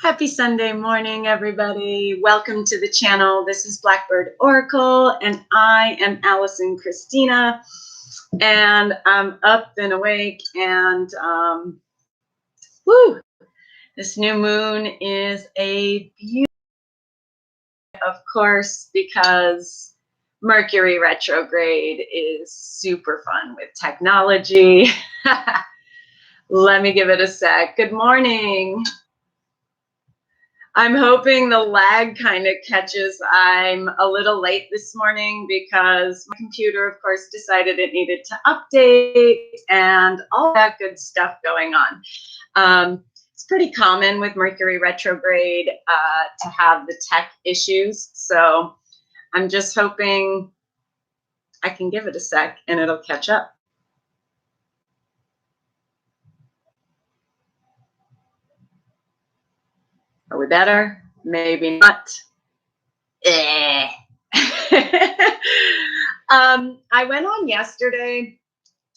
Happy Sunday morning, everybody. Welcome to the channel. This is Blackbird Oracle, and I am Allison Christina, and I'm up and awake, and this new moon is a beauty, of course, because Mercury retrograde is super fun with technology. Let me give it a sec. Good morning. I'm hoping the lag kind of catches. I'm a little late this morning because my computer, of course, decided it needed to update and all that good stuff going on. It's pretty common with Mercury retrograde to have the tech issues. So I'm just hoping I can give it a sec and it'll catch up. Are we better? Maybe not. I went on yesterday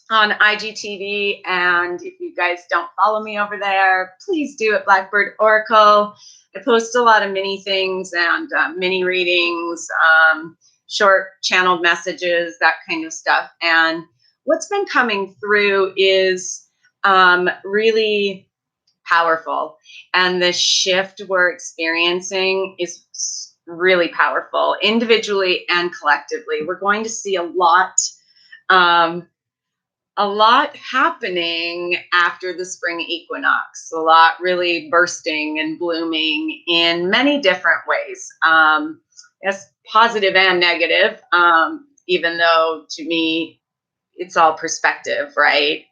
on IGTV, and if you guys don't follow me over there, please do at Blackbird Oracle. I post a lot of mini things and mini readings, short channeled messages, that kind of stuff. And what's been coming through is really powerful, and the shift we're experiencing is really powerful, individually and collectively. We're going to see a lot happening after the spring equinox, a lot really bursting and blooming in many different ways. Yes, positive and negative, even though to me it's all perspective, right?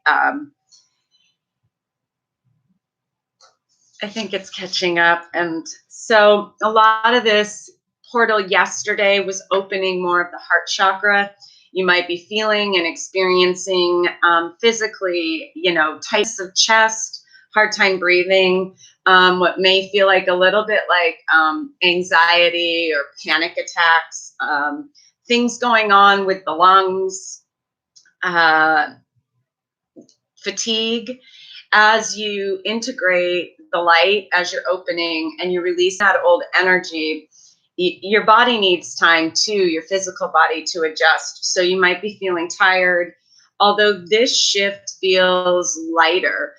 I think it's catching up. And so a lot of this portal yesterday was opening more of the heart chakra. You might be feeling and experiencing physically, tightness of chest, hard time breathing, what may feel like a little bit like anxiety or panic attacks, things going on with the lungs, fatigue. As you integrate the light, as you're opening and you release that old energy, your body needs time too, your physical body, to adjust. So you might be feeling tired, although this shift feels lighter.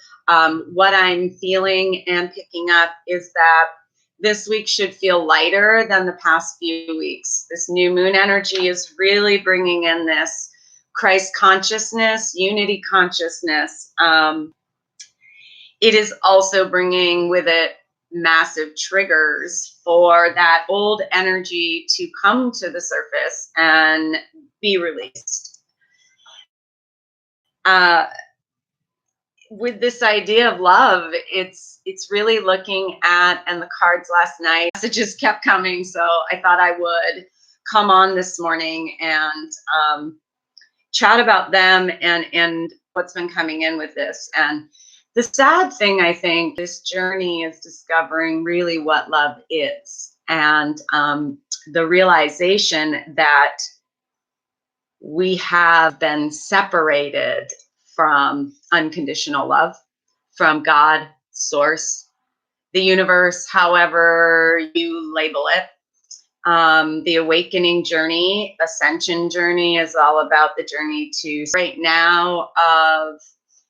What I'm feeling and picking up is that this week should feel lighter than the past few weeks. This new moon energy is really bringing in this Christ consciousness, unity consciousness. It is also bringing with it massive triggers for that old energy to come to the surface and be released. With this idea of love, it's really looking at, and the cards last night, messages kept coming, so I thought I would come on this morning and chat about them and what's been coming in with this. And the sad thing, I think, this journey is discovering really what love is, and the realization that we have been separated from unconditional love, from God, source, the universe, however you label it. The awakening journey, ascension journey, is all about the journey to right now of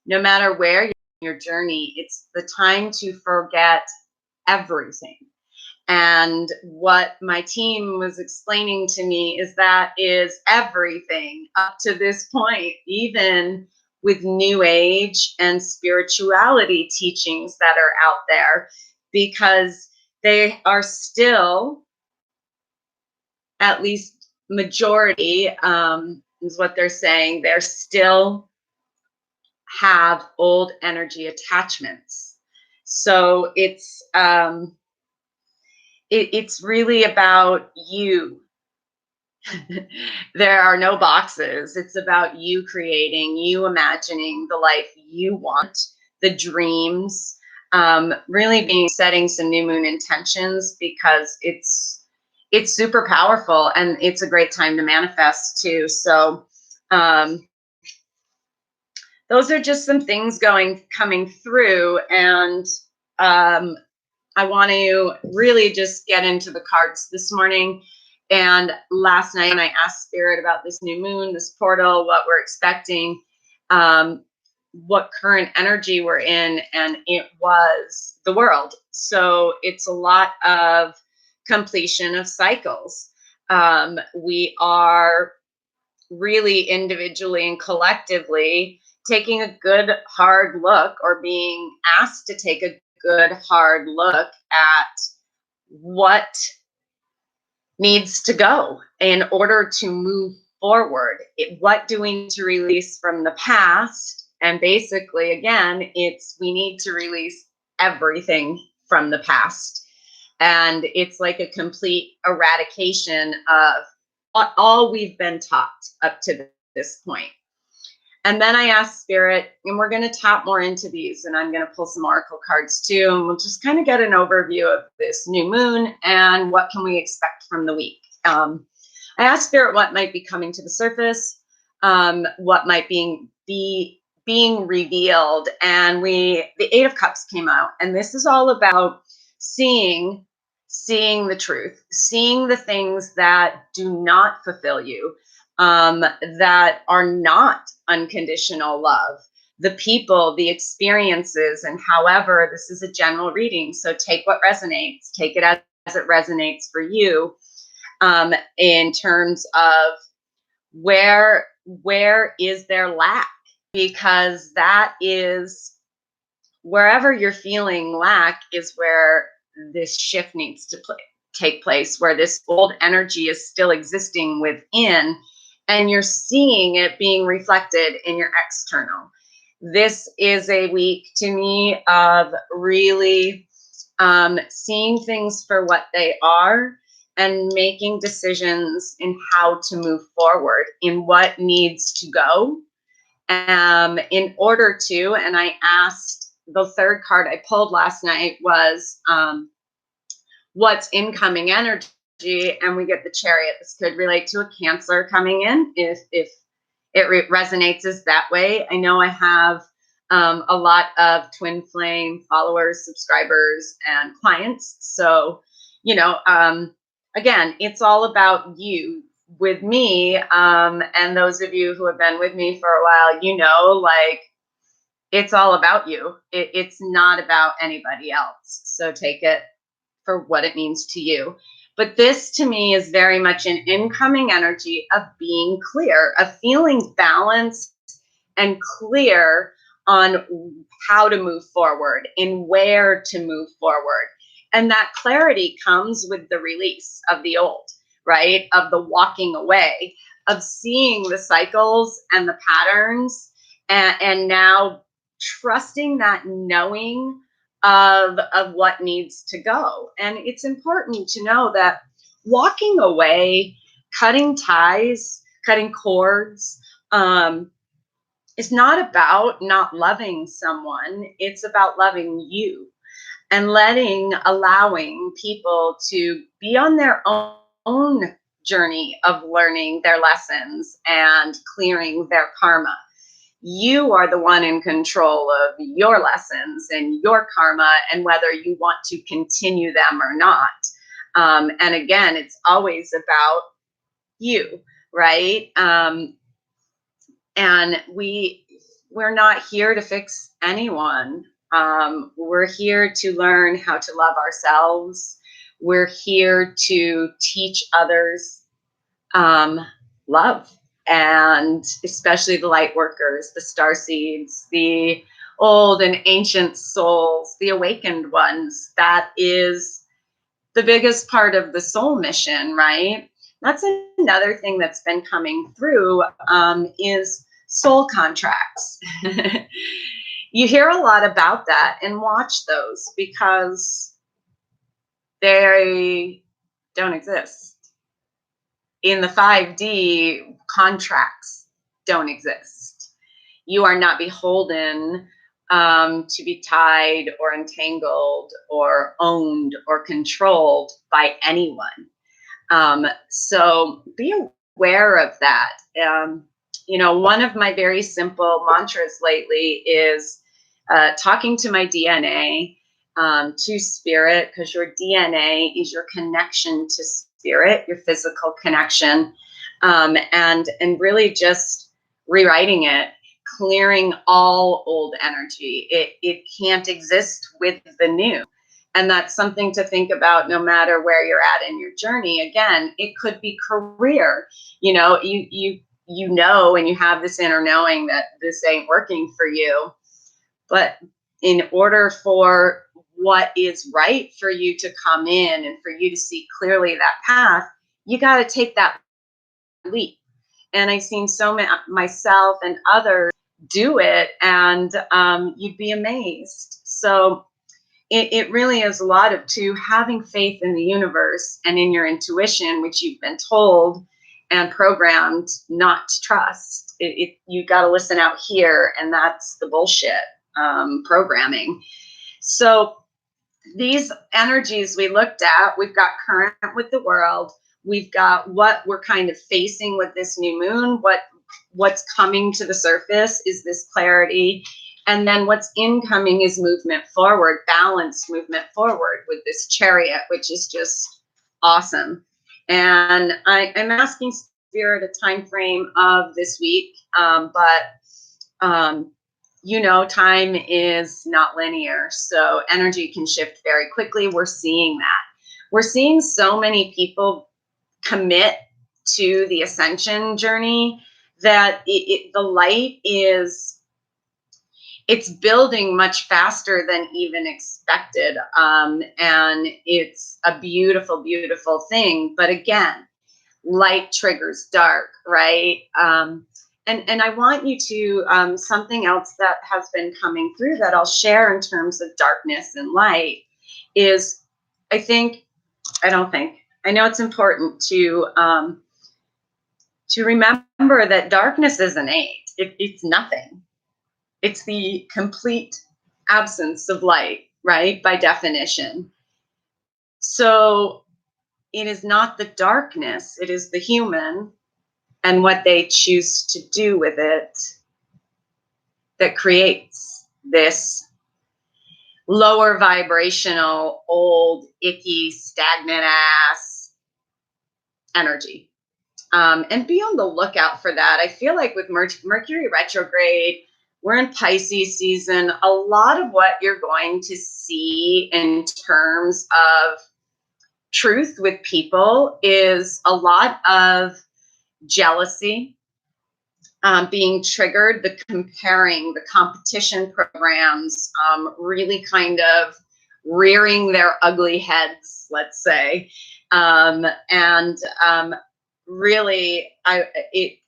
no matter where your journey, it's the time to forget everything. And what my team was explaining to me is that is everything up to this point, even with new age and spirituality teachings that are out there, because they are still, at least majority is what they're saying, they're still have old energy attachments. So it's really about you. There are no boxes. It's about you creating, you imagining the life you want, the dreams, really setting some new moon intentions, because it's super powerful and it's a great time to manifest too. So those are just some things coming through, and I want to really just get into the cards this morning. And last night, I asked Spirit about this new moon, this portal, what we're expecting, what current energy we're in, and it was the world. So it's a lot of completion of cycles. We are really individually and collectively taking a good hard look, or being asked to take a good hard look at what needs to go in order to move forward. What do we need to release from the past? And basically, again, we need to release everything from the past. And it's like a complete eradication of all we've been taught up to this point. And then I asked Spirit, and we're going to tap more into these, and I'm going to pull some oracle cards too, and we'll just kind of get an overview of this new moon and what can we expect from the week. I asked Spirit what might be coming to the surface, what might be being revealed, and the Eight of Cups came out, and this is all about seeing the truth, seeing the things that do not fulfill you, that are not unconditional love, the people, the experiences, and however, this is a general reading, so take what resonates, take it as it resonates for you, in terms of where is there lack, because that is wherever you're feeling lack is where this shift needs to take place, where this old energy is still existing within, and you're seeing it being reflected in your external. This is a week to me of really seeing things for what they are and making decisions in how to move forward, in what needs to go, in order to, and I asked, the third card I pulled last night was what's incoming energy, and we get the Chariot. This could relate to a Cancer coming in if it resonates as that way. I know I have a lot of twin flame followers, subscribers, and clients. So, again, it's all about you with me. And those of you who have been with me for a while, like, it's all about you. It's not about anybody else. So take it for what it means to you. But this to me is very much an incoming energy of being clear, of feeling balanced and clear on how to move forward and where to move forward. And that clarity comes with the release of the old, right? Of the walking away, of seeing the cycles and the patterns, and now trusting that knowing of what needs to go. And it's important to know that walking away, cutting ties, cutting cords, is not about not loving someone. It's about loving you and allowing people to be on their own journey of learning their lessons and clearing their karma. You are the one in control of your lessons and your karma, and whether you want to continue them or not. And again, it's always about you, right? And we're not here to fix anyone. We're here to learn how to love ourselves. We're here to teach others love. And especially the light workers, the star seeds, the old and ancient souls, the awakened ones. That is the biggest part of the soul mission, right? That's another thing that's been coming through, is soul contracts. You hear a lot about that, and watch those, because they don't exist. In the 5D, contracts don't exist. You are not beholden to be tied or entangled or owned or controlled by anyone. So be aware of that. one of my very simple mantras lately is talking to my DNA, to spirit, because your DNA is your connection to spirit, your physical connection, and really just rewriting it, clearing all old energy. It can't exist with the new. And that's something to think about no matter where you're at in your journey. Again, it could be career. You know, and you have this inner knowing that this ain't working for you. But in order for what is right for you to come in and for you to see clearly that path, you got to take that leap. And I've seen so many, myself and others, do it, and you'd be amazed. So it really is a lot of having faith in the universe and in your intuition, which you've been told and programmed not to trust. You got to listen out here, and that's the bullshit programming. So these energies we looked at, we've got current with the world, we've got what we're kind of facing with this new moon, what's coming to the surface is this clarity, and then what's incoming is movement forward, balanced movement forward with this Chariot, which is just awesome. And I'm asking Spirit a time frame of this week, but time is not linear, so energy can shift very quickly. We're seeing that. We're seeing so many people commit to the ascension journey that the light it's building much faster than even expected. And it's a beautiful, beautiful thing. But again, light triggers dark, right? And I want you to, something else that has been coming through that I'll share in terms of darkness and light is, I know it's important to remember that darkness is innate. It's nothing. It's the complete absence of light, right? By definition. So it is not the darkness, it is the human and what they choose to do with it that creates this lower vibrational, old, icky, stagnant ass energy. And be on the lookout for that. I feel like with Mercury retrograde, we're in Pisces season. A lot of what you're going to see in terms of truth with people is a lot of jealousy, being triggered, the comparing, the competition programs, really kind of rearing their ugly heads, let's say. Really,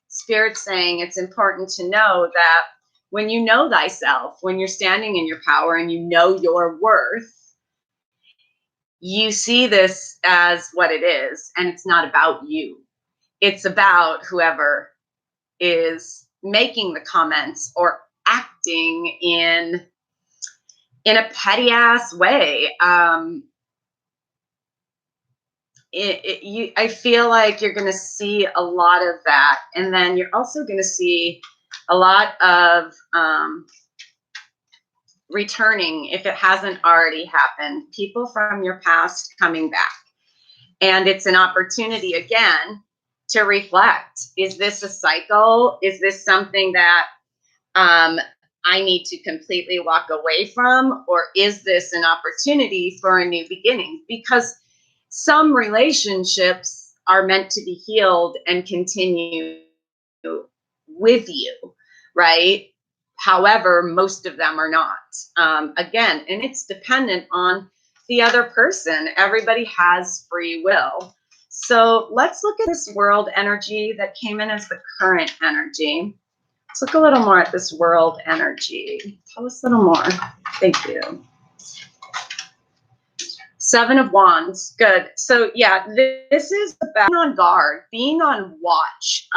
Spirit's saying it's important to know that when you know thyself, when you're standing in your power and you know your worth, you see this as what it is, and it's not about you. It's about whoever is making the comments or acting in a petty ass way. I feel like you're going to see a lot of that, and then you're also going to see a lot of returning, if it hasn't already happened, people from your past coming back. And it's an opportunity again to reflect. Is this a cycle? Is this something that I need to completely walk away from? Or is this an opportunity for a new beginning? Because some relationships are meant to be healed and continue with you, right? However, most of them are not. Again, and it's dependent on the other person. Everybody has free will. So let's look at this world energy that came in as the current energy. Let's look a little more at this world energy. Tell us a little more. Thank you. Seven of Wands. Good. So yeah, this is about being on guard, being on watch,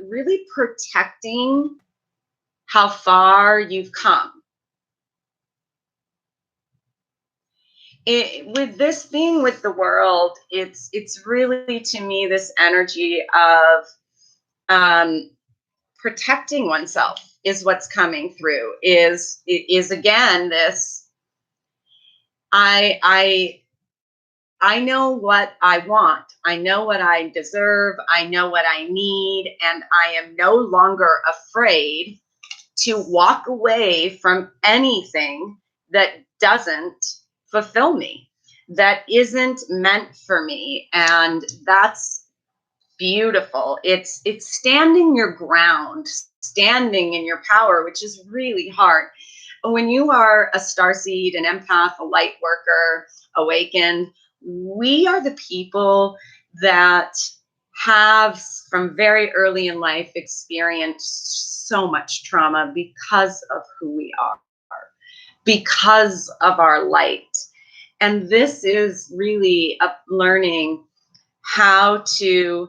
really protecting how far you've come. With this being with the world, it's really, to me, this energy of protecting oneself is what's coming through. Is again this, I I know what I want. I know what I deserve. I know what I need. And I am no longer afraid to walk away from anything that doesn't fulfill me, that isn't meant for me. And that's beautiful. It's standing your ground, standing in your power, which is really hard. When you are a starseed, an empath, a light worker, awakened, we are the people that have from very early in life experienced so much trauma because of who we are, because of our light. And this is really a learning how to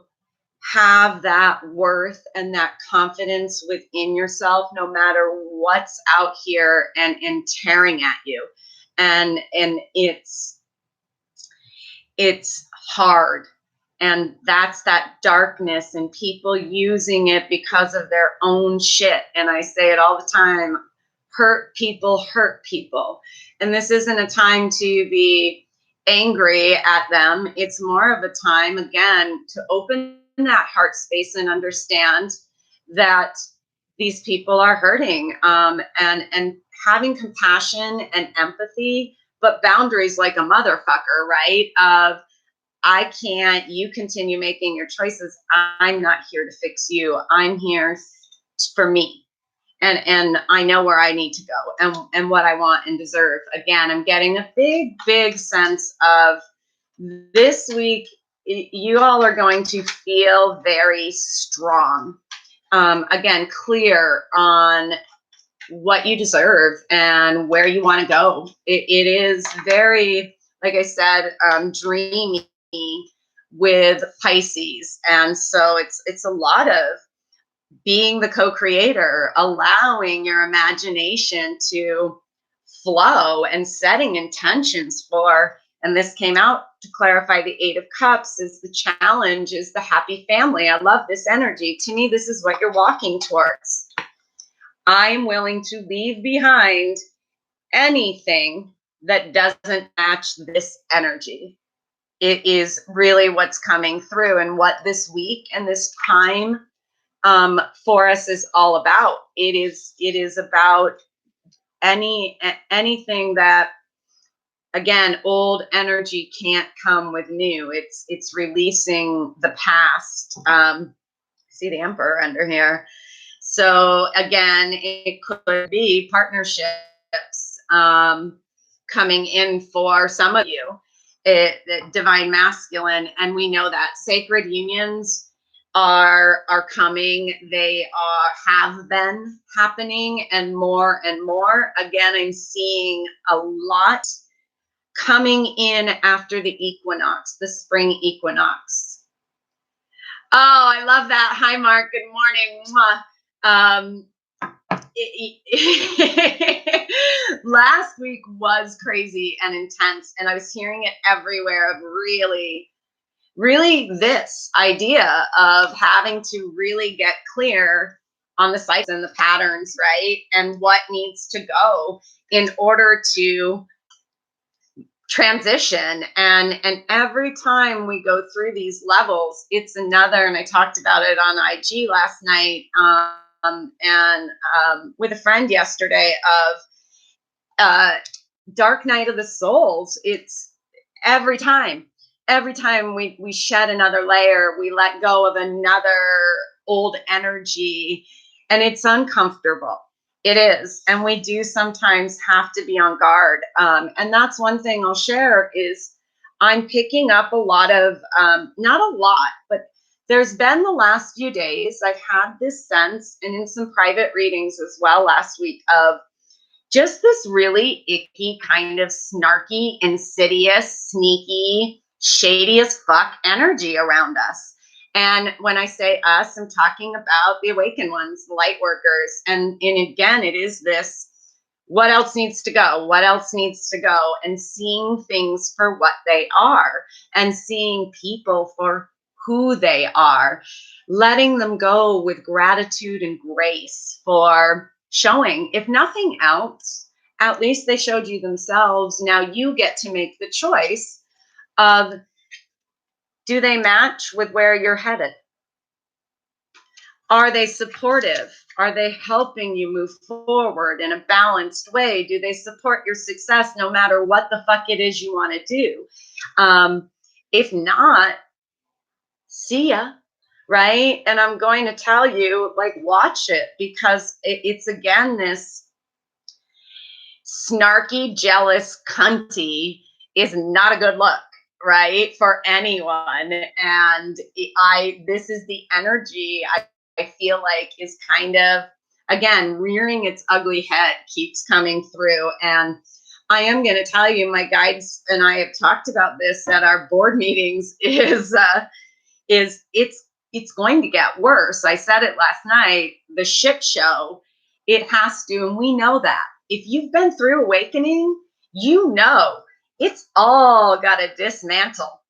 have that worth and that confidence within yourself, no matter what's out here and tearing at you. And it's hard. And that's that darkness and people using it because of their own shit. And I say it all the time, hurt people hurt people. And this isn't a time to be angry at them. It's more of a time, again, to open that heart space and understand that these people are hurting, and having compassion and empathy, but boundaries like a motherfucker, right? Of, I can't, you continue making your choices. I'm not here to fix you. I'm here for me. And I know where I need to go and what I want and deserve. Again, I'm getting a big sense of this week, you all are going to feel very strong. Again, clear on what you deserve and where you want to go. It is very, like I said, dreamy with Pisces. And so it's a lot of being the co-creator, allowing your imagination to flow and setting intentions for, and this came out to clarify the Eight of Cups is the challenge, is the happy family. I love this energy. To me, this is what you're walking towards. I'm willing to leave behind anything that doesn't match this energy. It is really what's coming through, and what this week and this time for us is all about. It is about anything that, again, old energy can't come with new. It's releasing the past. See the Emperor under here. So again, it could be partnerships coming in for some of you, divine masculine, and we know that sacred unions are coming. They have been happening, and more and more. Again, I'm seeing a lot coming in after the equinox, the spring equinox. Oh, I love that. Hi, Mark. Good morning. Last week was crazy and intense, and I was hearing it everywhere of really this idea of having to really get clear on the sites and the patterns, right? And what needs to go in order to transition. And every time we go through these levels, it's another, and I talked about it on IG last night, and with a friend yesterday, of dark night of the souls. It's every time we shed another layer, we let go of another old energy, and it's uncomfortable. It is. And we do sometimes have to be on guard. And that's one thing I'll share is I'm picking up a lot of, not a lot, but there's been the last few days, I've had this sense, and in some private readings as well last week, of just this really icky, kind of snarky, insidious, sneaky, shady as fuck energy around us. And when I say us, I'm talking about the awakened ones, the light workers. And again, it is this, what else needs to go? What else needs to go? And seeing things for what they are, and seeing people for who they are. letting them go with gratitude and grace for showing. If nothing else, at least they showed you themselves. Now you get to make the choice of, do they match with where you're headed? Are they supportive? Are they helping you move forward in a balanced way? Do they support your success no matter what the fuck it is you want to do? If not, see ya, right? And I'm going to tell you, like, watch it, because it's again this snarky, jealous cunty is not a good look, right, for anyone. And this is the energy I feel like is kind of, again, rearing its ugly head, keeps coming through. And I am going to tell you, my guides and I have talked about this at our board meetings, is it's going to get worse. I said it last night, the shit show, it has to, and we know that. If you've been through awakening, you know it's all got to dismantle.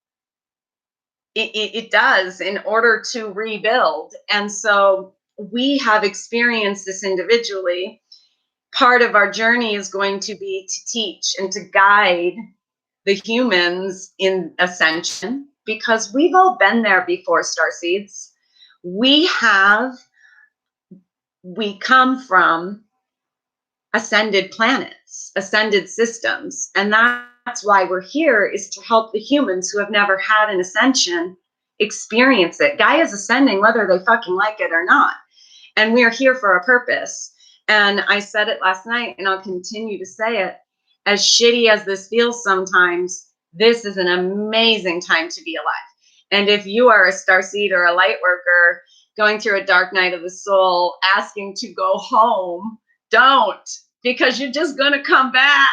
It does, in order to rebuild. And so we have experienced this individually. Part of our journey is going to be to teach and to guide the humans in ascension, because we've all been there before, starseeds. We come from ascended planets, ascended systems, and that's why we're here, is to help the humans who have never had an ascension experience it. Gaia's ascending whether they fucking like it or not, and we're here for a purpose. And I said it last night, and I'll continue to say it, as shitty as this feels sometimes, this is an amazing time to be alive. And if you are a starseed or a light worker going through a dark night of the soul, asking to go home, don't, because you're just going to come back.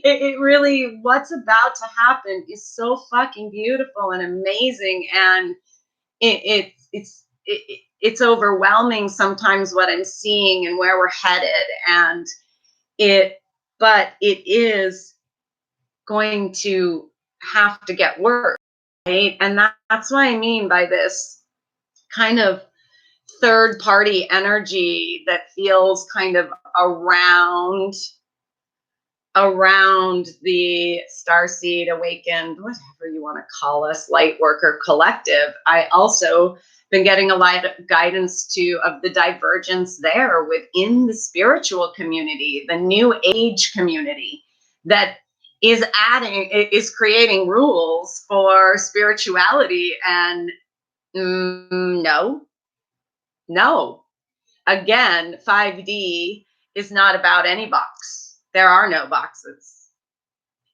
it really, what's about to happen is so fucking beautiful and amazing. And it's overwhelming sometimes what I'm seeing and where we're headed. And but it is going to have to get worse, right? And that's what I mean by this kind of third party energy that feels kind of around the starseed, awakened, whatever you want to call us, light worker collective. I also been getting a lot of guidance of the divergence there within the spiritual community, the new age community, that is creating rules for spirituality. And no, again, 5D is not about any box. There are no boxes.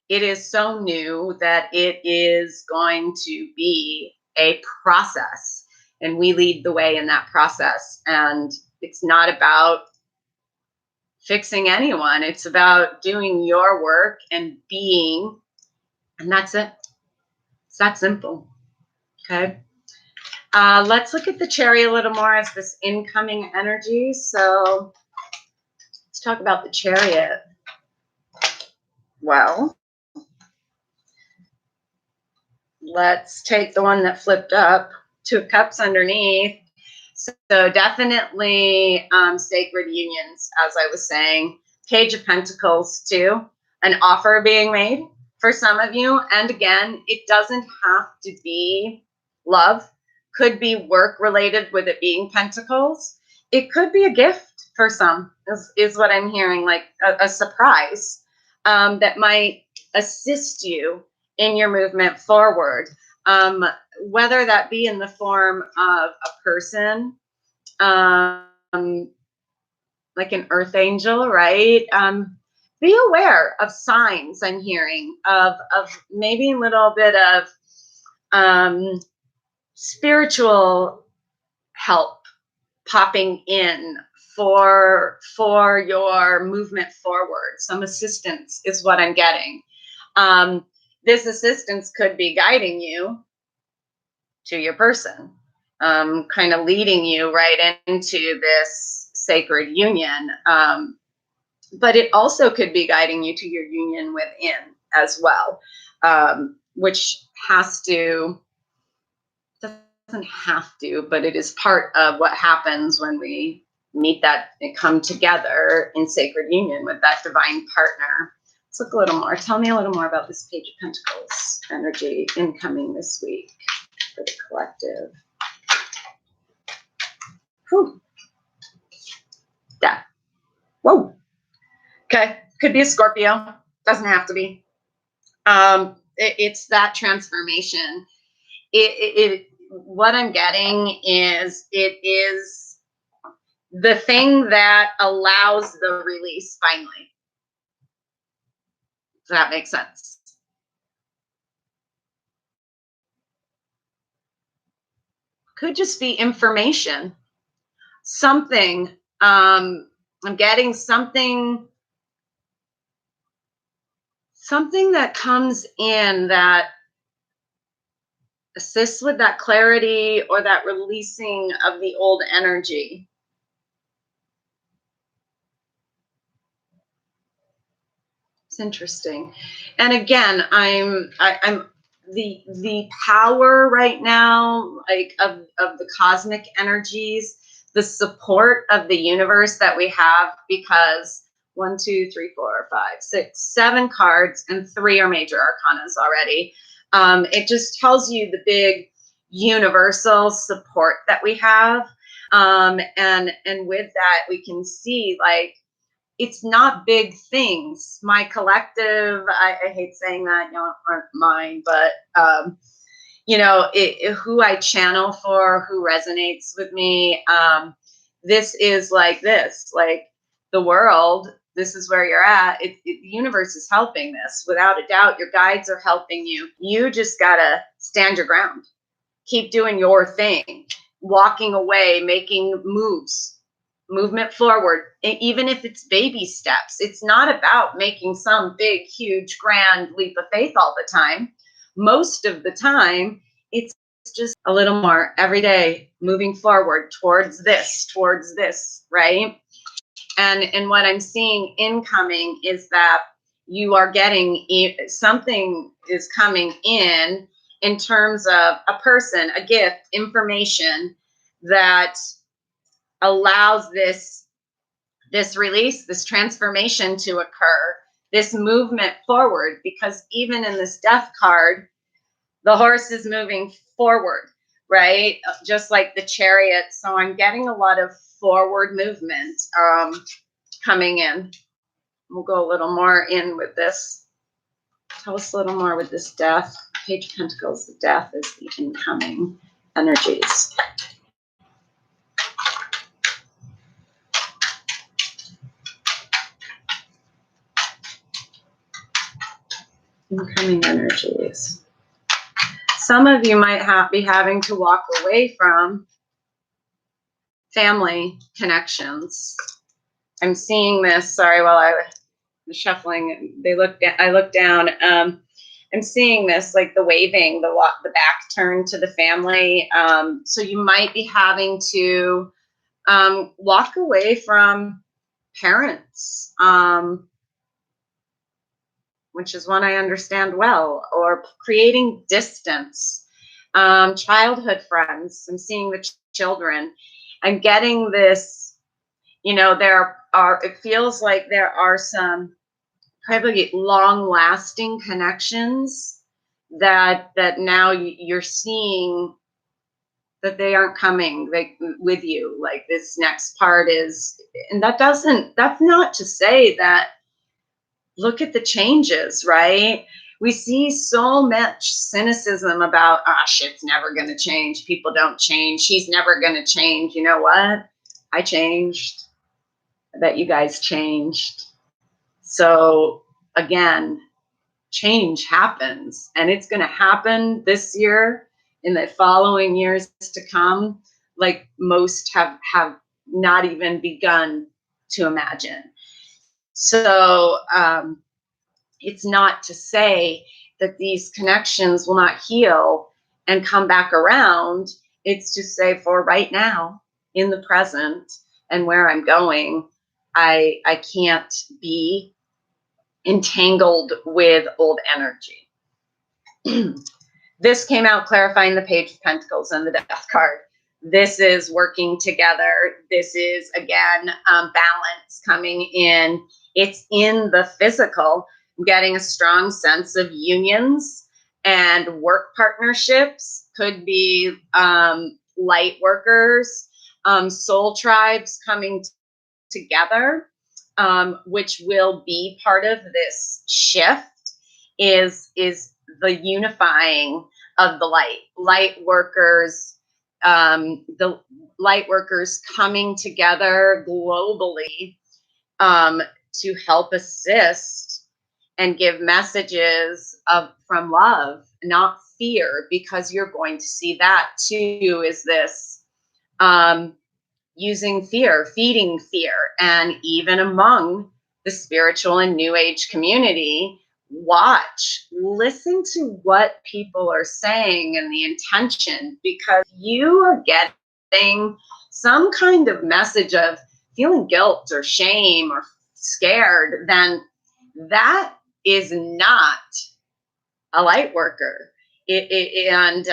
It is so new that it is going to be a process, and we lead the way in that process. And it's not about fixing anyone. It's about doing your work and being, and that's it. It's that simple. Okay. Let's look at the chariot a little more as this incoming energy. So let's talk about the chariot. Well, let's take the one that flipped up, 2 of Cups underneath. So definitely sacred unions, as I was saying. Page of Pentacles too, an offer being made for some of you. And again, it doesn't have to be love. Could be work related, with it being Pentacles. It could be a gift for some, is what I'm hearing, like a surprise that might assist you in your movement forward. Whether that be in the form of a person, like an earth angel, right? Be aware of signs I'm hearing of maybe a little bit of spiritual help popping in for your movement forward. Some assistance is what I'm getting. This assistance could be guiding you to your person, kind of leading you right into this sacred union. But it also could be guiding you to your union within as well, which has to, the doesn't have to, but it is part of what happens when we meet that and come together in sacred union with that divine partner. Let's look a little more. Tell me a little more about this Page of Pentacles energy incoming this week for the collective. Whew. Yeah. Whoa. Okay. Could be a Scorpio. Doesn't have to be. It's that transformation. What I'm getting is it is the thing that allows the release finally. Does that make sense? Could just be information. Something. I'm getting something that comes in that assists with that clarity or that releasing of the old energy. It's interesting. And again, I'm the power right now, like of the cosmic energies, the support of the universe that we have, because 1, 2, 3, 4, 5, 6, 7 cards, and 3 are major arcanas already. It just tells you the big universal support that we have. And with that, we can see, like, it's not big things. My collective, I hate saying that, you know, aren't mine, but, you know, who I channel for, who resonates with me. This is like this, like the world, this is where you're at. The universe is helping this. Without a doubt, your guides are helping you. You just got to stand your ground. Keep doing your thing, walking away, making moves, movement forward, even if it's baby steps. It's not about making some big, huge, grand leap of faith all the time. Most of the time, it's just a little more every day, moving forward towards this, right? And what I'm seeing incoming is that you are getting something is coming in terms of a person, a gift, information that allows this release, this transformation to occur, this movement forward, because even in this death card, the horse is moving forward, right? Just like the chariot. So I'm getting a lot of forward movement coming in. We'll go a little more in with this. Tell us a little more with this death. Page of Pentacles, the death is the incoming energies. Incoming energies. Some of you might be having to walk away from family connections. I'm seeing this. Sorry, while I was shuffling, I looked down. I'm seeing this, like the waving, the back turn to the family. So you might be having to walk away from parents, which is one I understand well, or creating distance. Childhood friends. I'm seeing the children. I'm getting this, you know, it feels like there are some probably long-lasting connections that now you're seeing that they aren't coming like with you. Like this next part is, and that's not to say that, look at the changes, right? We see so much cynicism about, shit's never going to change. People don't change. She's never going to change. You know what? I changed. I bet you guys changed. So again, change happens, and it's going to happen this year, in the following years to come, like most have not even begun to imagine. So, it's not to say that these connections will not heal and come back around. It's to say, for right now, in the present and where I'm going, I can't be entangled with old energy. This came out clarifying the Page of Pentacles and the Death card. This is working together. This is, again, balance coming in. It's in the physical. I'm getting a strong sense of unions and work partnerships. Could be light workers, soul tribes coming together, which will be part of this shift, is the unifying of the light workers, the light workers coming together globally, to help assist and give messages from love, not fear, because you're going to see that too, is this using fear, feeding fear. And even among the spiritual and new age community, listen to what people are saying and the intention, because you are getting some kind of message of feeling guilt or shame or scared, then that is not a light worker. And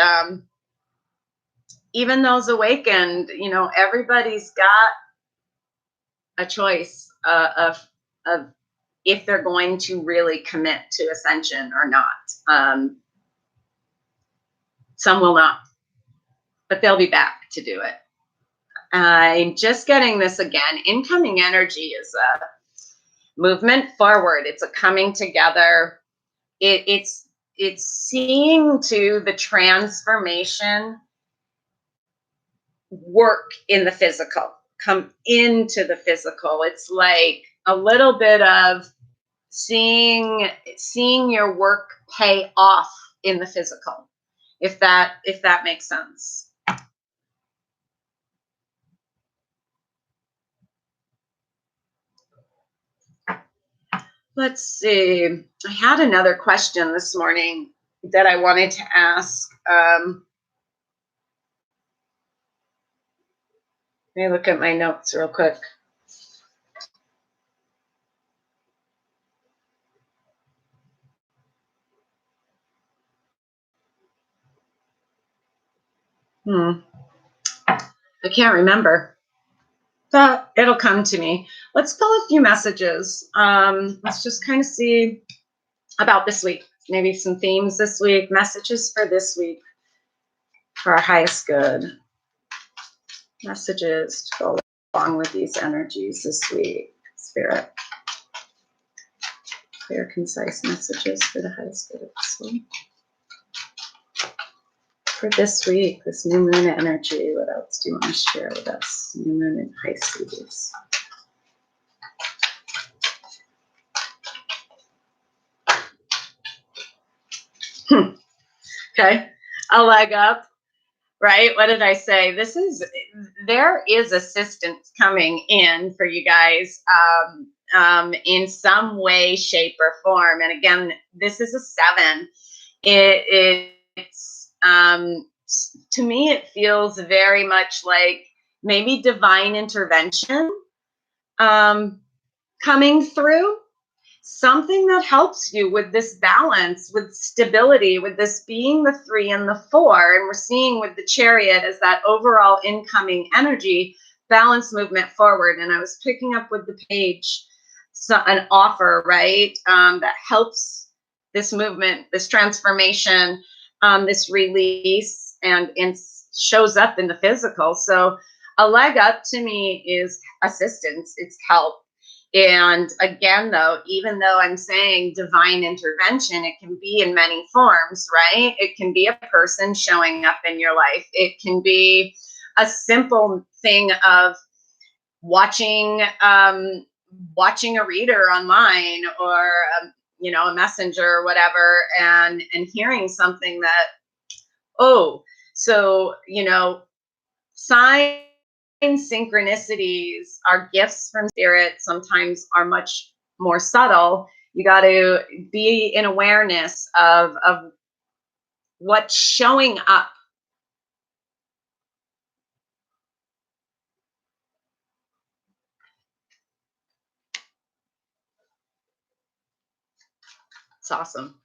even those awakened, everybody's got a choice of if they're going to really commit to ascension or not. Some will not, but they'll be back to do it. I'm just getting this again. Incoming energy is a movement forward. It's a coming together. It's seeing to the transformation work in the physical, come into the physical. It's like a little bit of seeing your work pay off in the physical, if that makes sense. Let's see. I had another question this morning that I wanted to ask. Let me look at my notes real quick. I can't remember. But it'll come to me. Let's pull a few messages. Let's just kind of see about this week. Maybe some themes this week, messages for this week for our highest good. Messages to go along with these energies this week. Spirit. Clear, concise messages for the highest good of this week. For this week, this new moon energy, what else do you want to share with us? New moon in Pisces. Okay, a leg up, right? What did I say? There is assistance coming in for you guys in some way, shape, or form. And again, this is a 7. It's to me, it feels very much like maybe divine intervention coming through. Something that helps you with this balance, with stability, with this being the 3 and the 4. And we're seeing with the Chariot as that overall incoming energy, balance, movement forward. And I was picking up with the Page, an offer, right? That helps this movement, this transformation, this release, and shows up in the physical. So a leg up to me is assistance, it's help. And again, though, even though I'm saying divine intervention, it can be in many forms, right? It can be a person showing up in your life. It can be a simple thing of watching a reader online, or a messenger or whatever, and hearing something that, signs, synchronicities are gifts from spirit, sometimes are much more subtle. You got to be in awareness of what's showing up. It's awesome.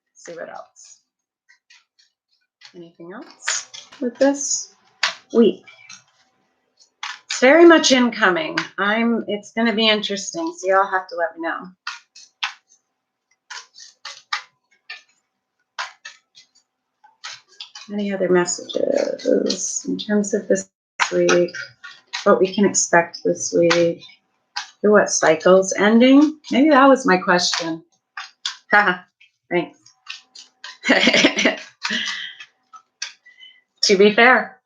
Let's see what else. Anything else with this week? It's very much incoming. It's going to be interesting. So y'all have to let me know. Any other messages in terms of this week? What we can expect this week? What cycles ending? Maybe that was my question. Haha, thanks. To be fair,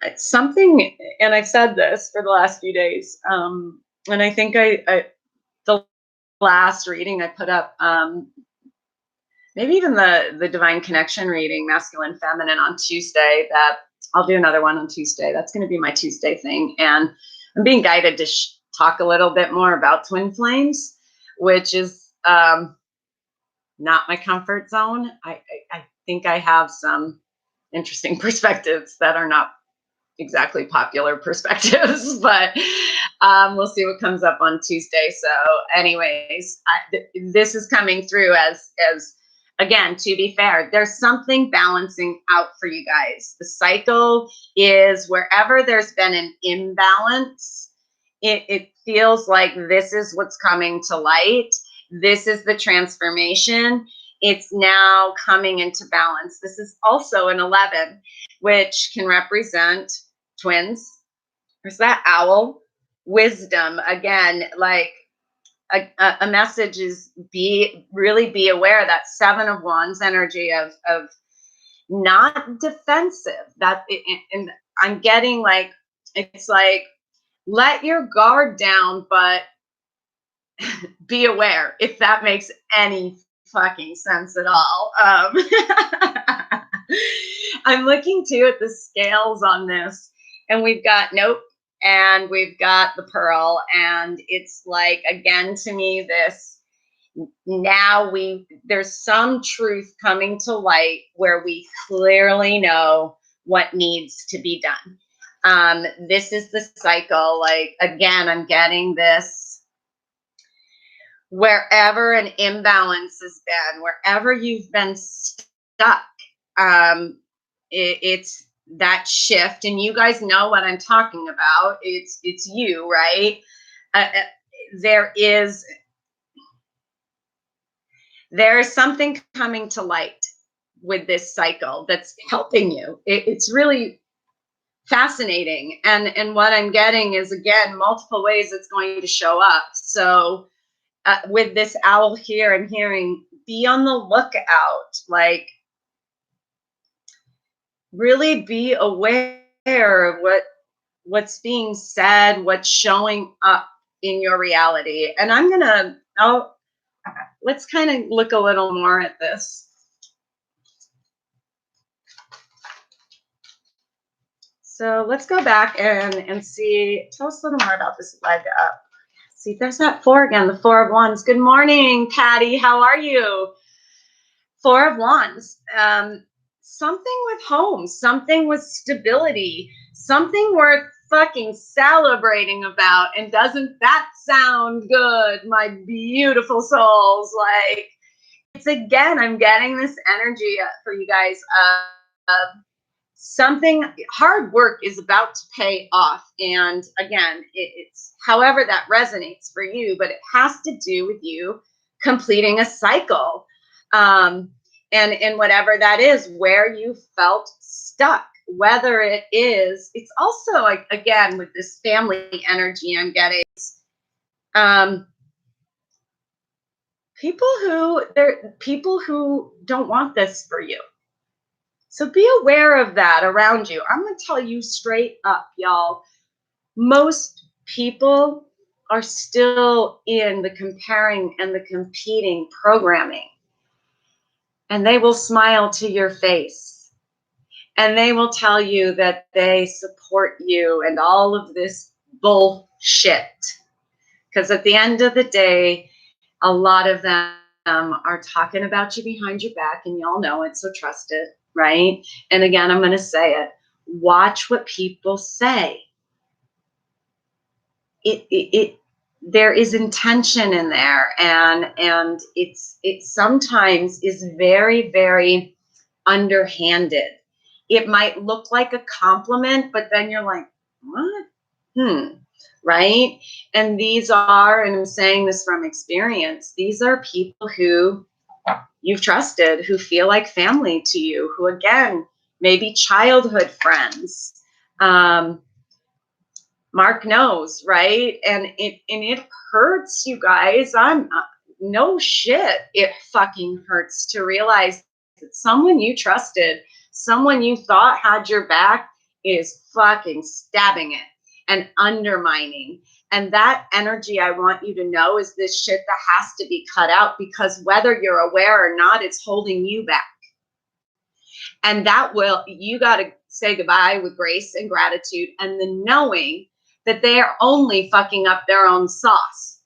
it's something, and I've said this for the last few days, and I think the last reading I put up, maybe even the Divine Connection reading, Masculine, Feminine, on Tuesday, that I'll do another one on Tuesday. That's going to be my Tuesday thing. And I'm being guided to talk a little bit more about twin flames, which is not my comfort zone. I think I have some interesting perspectives that are not exactly popular perspectives, but we'll see what comes up on Tuesday. So anyways, this is coming through as again, to be fair, there's something balancing out for you guys. The cycle is wherever there's been an imbalance, it feels like this is what's coming to light. This is the transformation. It's now coming into balance. This is also an 11, which can represent twins. There's that owl. Wisdom, again, like a message is really be aware that 7 of Wands energy of not defensive. And I'm getting like, it's like, let your guard down, but be aware, if that makes any fucking sense at all. I'm looking too at the scales on this, and we've got nope, and we've got the pearl, and it's like, again, to me, this now there's some truth coming to light where we clearly know what needs to be done. This is the cycle. Like, again, I'm getting this, wherever an imbalance has been, wherever you've been stuck, it's that shift. And you guys know what I'm talking about. It's you, right? There is something coming to light with this cycle that's helping you. It's really fascinating. And what I'm getting is, again, multiple ways it's going to show up. So with this owl here, I'm hearing, be on the lookout. Like, really be aware of what's being said, what's showing up in your reality. And let's kind of look a little more at this. So let's go back and see, tell us a little more about this leg up. See, there's that 4 again, the 4 of Wands. Good morning, Patty. How are you? 4 of Wands. Something with home, something with stability, something worth fucking celebrating about. And doesn't that sound good, my beautiful souls? Like, it's, again, I'm getting this energy for you guys of something. Hard work is about to pay off. And again, it's however that resonates for you, but it has to do with you completing a cycle. And whatever that is, where you felt stuck, whether it's also, like, again, with this family energy I'm getting, people who don't want this for you. So be aware of that around you. I'm going to tell you straight up, y'all, most people are still in the comparing and the competing programming. And they will smile to your face. And they will tell you that they support you and all of this bullshit. Because at the end of the day, a lot of them are talking about you behind your back, and y'all know it, so trust it, right? And again, I'm going to say it. Watch what people say. There is intention in there, and it sometimes is very, very underhanded. it might look like a compliment, but then you're like, what? Right? And these are, and I'm saying this from experience, these are people who you've trusted, who feel like family to you, who, again, maybe childhood friends. Mark knows, right? And it hurts, you guys. No shit. It fucking hurts to realize that someone you trusted, someone you thought had your back, is fucking stabbing it and undermining. And that energy, I want you to know, is this shit that has to be cut out, because whether you're aware or not, it's holding you back. And you got to say goodbye with grace and gratitude, and the knowing that they are only fucking up their own sauce.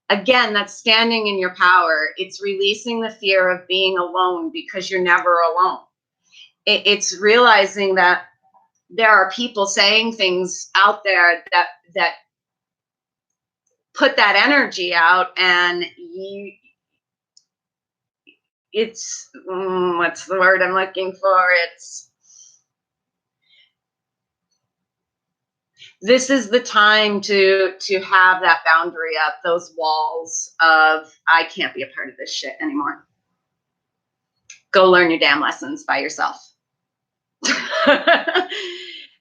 Again, that's standing in your power. It's releasing the fear of being alone, because you're never alone. It's realizing that there are people saying things out there that put that energy out, and it's what's the word I'm looking for? This is the time to have that boundary up, those walls of, I can't be a part of this shit anymore. Go learn your damn lessons by yourself.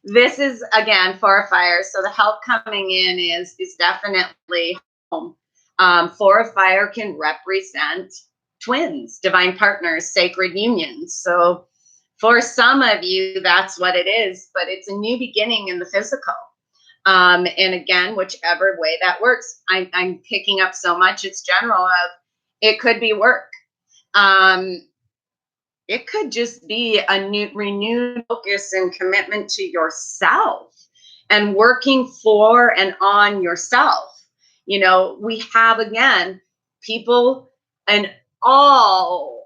This is, again, for a fire. So the help coming in is definitely home. For a fire can represent twins, divine partners, sacred unions. So for some of you, that's what it is, but it's a new beginning in the physical. And again, whichever way that works, I'm picking up so much. It's general of, it could be work. It could just be a new, renewed focus and commitment to yourself and working for and on yourself. You know, we have, again, people and all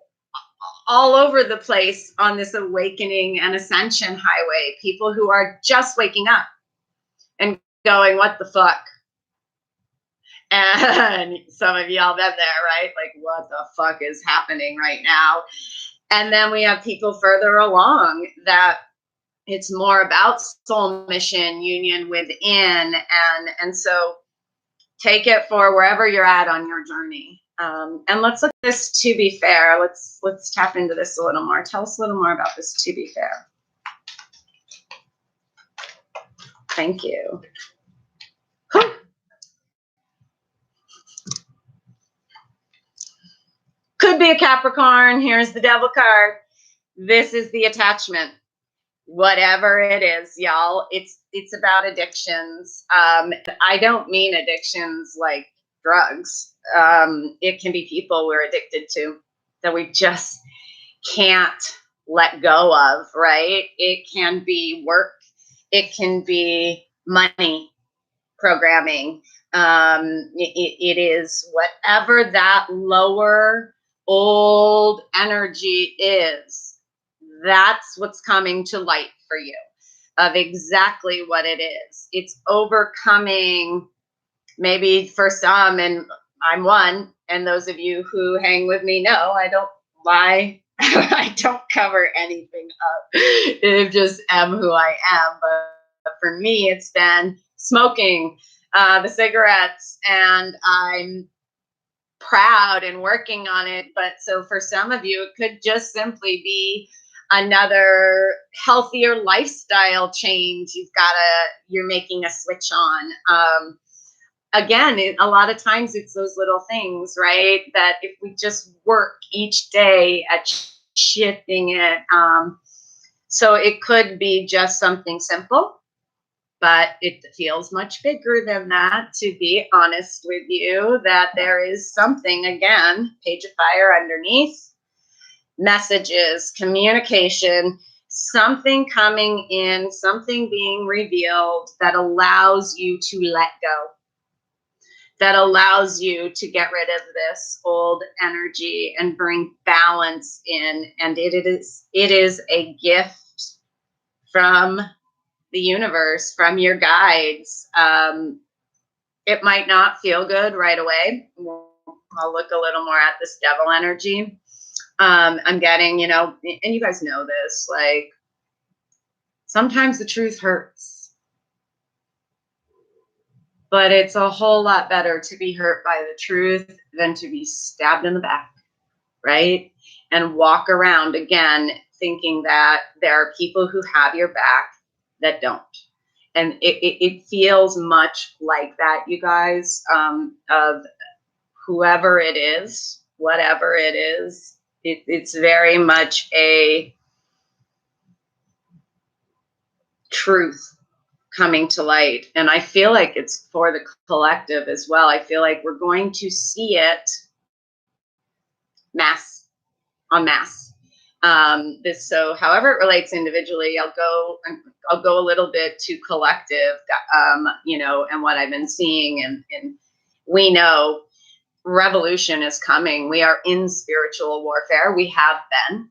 over the place on this awakening and ascension highway, people who are just waking up and going, what the fuck? And some of y'all been there, right? Like, what the fuck is happening right now? And then we have people further along that it's more about soul mission, union within. And so take it for wherever you're at on your journey. And let's look at this, to be fair. Let's tap into this a little more. Tell us a little more about this, to be fair. Thank you. Whew. Could be a Capricorn. Here's the devil card. This is the attachment. Whatever it is, y'all, it's about addictions. I don't mean addictions like drugs. It can be people we're addicted to that we just can't let go of, right? It can be work. It can be money, programming. It is whatever that lower old energy is. That's what's coming to light for you, of exactly what it is. It's overcoming, maybe for some, and I'm one, and those of you who hang with me know I don't lie. I don't cover anything up. I just am who I am. But for me, it's been smoking the cigarettes, and I'm proud and working on it. But so for some of you, it could just simply be another healthier lifestyle change. You're making a switch on. Again, a lot of times it's those little things, right? That if we just work each day at shifting it. So it could be just something simple, but it feels much bigger than that, to be honest with you, that there is something, again, Page of Fire underneath, messages, communication, something coming in, something being revealed that allows you to let go, that allows you to get rid of this old energy and bring balance in. And it is a gift from the universe, from your guides. It might not feel good right away. I'll look a little more at this devil energy. I'm getting, and you guys know this, like Sometimes the truth hurts, but it's a whole lot better to be hurt by the truth than to be stabbed in the back, right? And walk around again thinking that there are people who have your back that don't. And it feels much like that, you guys, of whoever it is, whatever it is. It's very much a truth coming to light. And I feel like it's for the collective as well. I feel like we're going to see it mass on mass. So however it relates individually, I'll go a little bit to collective, and what I've been seeing, and we know revolution is coming. We are in spiritual warfare. We have been.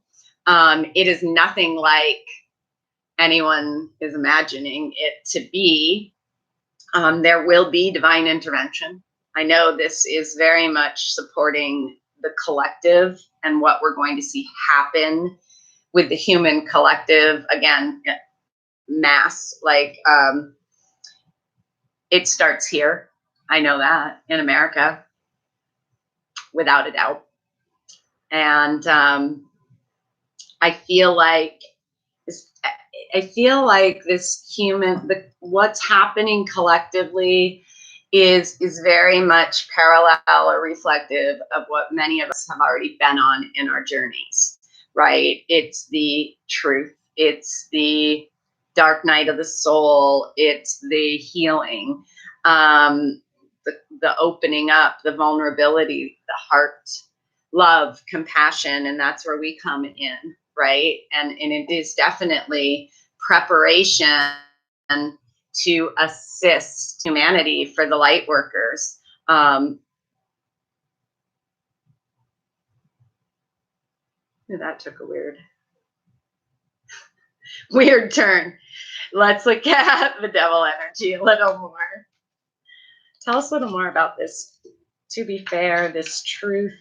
It is nothing like anyone is imagining it to be. There will be divine intervention. I know this is very much supporting the collective and what we're going to see happen with the human collective. Again, mass, it starts here. I know that in America, without a doubt. And I feel like what's happening collectively is very much parallel or reflective of what many of us have already been on in our journeys, right? It's the truth. It's the dark night of the soul. It's the healing, the opening up, the vulnerability, the heart, love, compassion, and that's where we come in, right? And it is definitely preparation to assist humanity for the light workers. That took a weird turn. Let's look at the devil energy a little more. Tell us a little more about this. To be fair, this truth.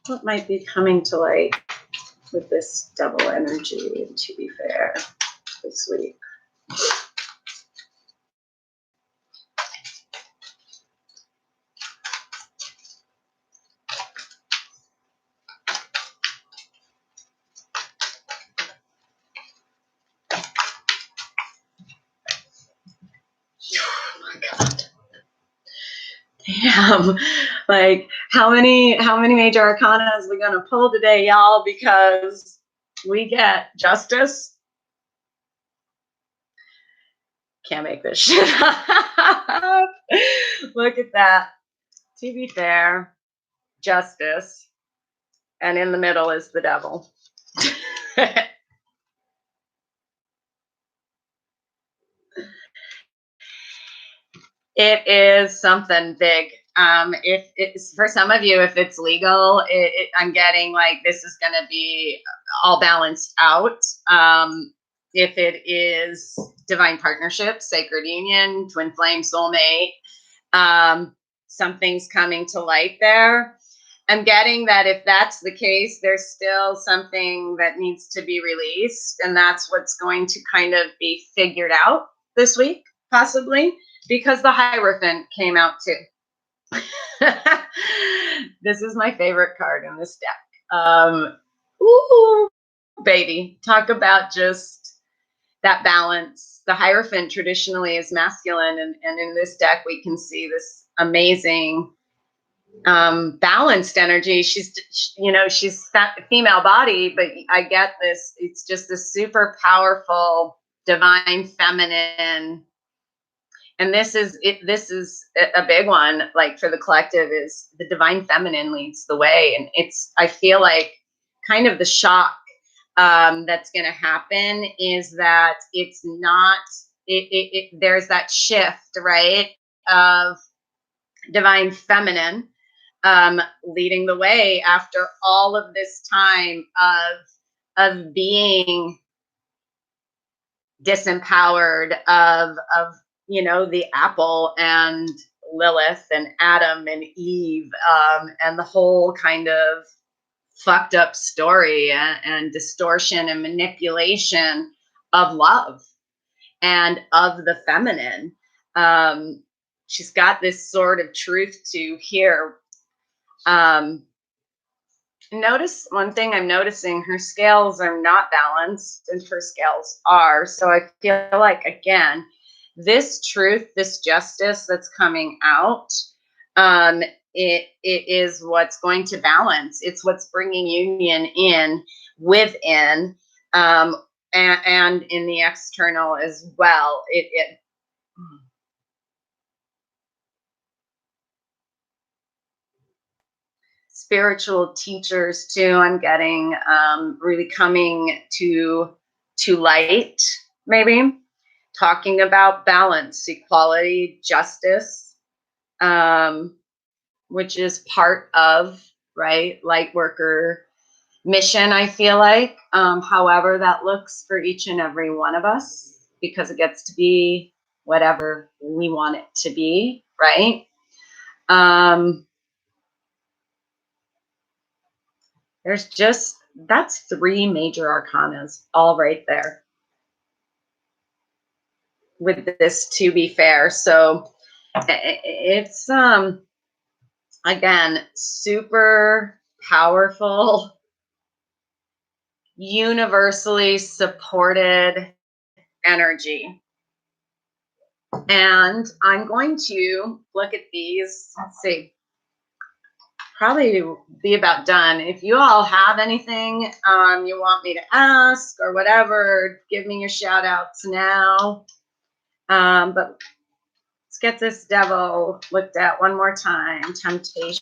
What might be coming to light with this devil energy, to be fair, this week? Oh my God. Damn. Like, how many major arcana is we gonna pull today, y'all? Because we get justice. Can't make this shit up. Look at that. To be fair, justice, and in the middle is the devil. It is something big. If it's for some of you, if it's legal, I'm getting like this is going to be all balanced out. If it is divine partnership, sacred union, twin flame, soulmate, something's coming to light there. I'm getting that if that's the case, there's still something that needs to be released, and that's what's going to kind of be figured out this week, possibly. Because the Hierophant came out too. This is my favorite card in this deck. Ooh, baby. Talk about just that balance. The Hierophant traditionally is masculine, and in this deck we can see this amazing balanced energy. She's female body, but I get this. It's just this super powerful, divine feminine. And this is a big one, like for the collective, is the divine feminine leads the way. And I feel like kind of the shock that's going to happen is that it's not, there's that shift, right, of divine feminine leading the way after all of this time of being disempowered, of the apple and Lilith and Adam and Eve, and the whole kind of fucked up story and distortion and manipulation of love and of the feminine. Um, she's got this sort of truth to hear. Um, Notice one thing I'm noticing, her scales are not balanced and her scales are. So I feel like, again, this truth, this justice that's coming out, um, it is what's going to balance. It's what's bringing union in within, and in the external as well. It spiritual teachers too, I'm getting, really coming to light, maybe talking about balance, equality, justice, um, which is part of, right, light worker mission, I feel like, however that looks for each and every one of us, because it gets to be whatever we want it to be, right? There's just, that's three major arcanas all right there with this, to be fair. So it's, again, super powerful, universally supported energy. And I'm going to look at these. Let's see, probably be about done. If you all have anything you want me to ask or whatever, give me your shout outs now. But let's get this devil looked at one more time. Temptation.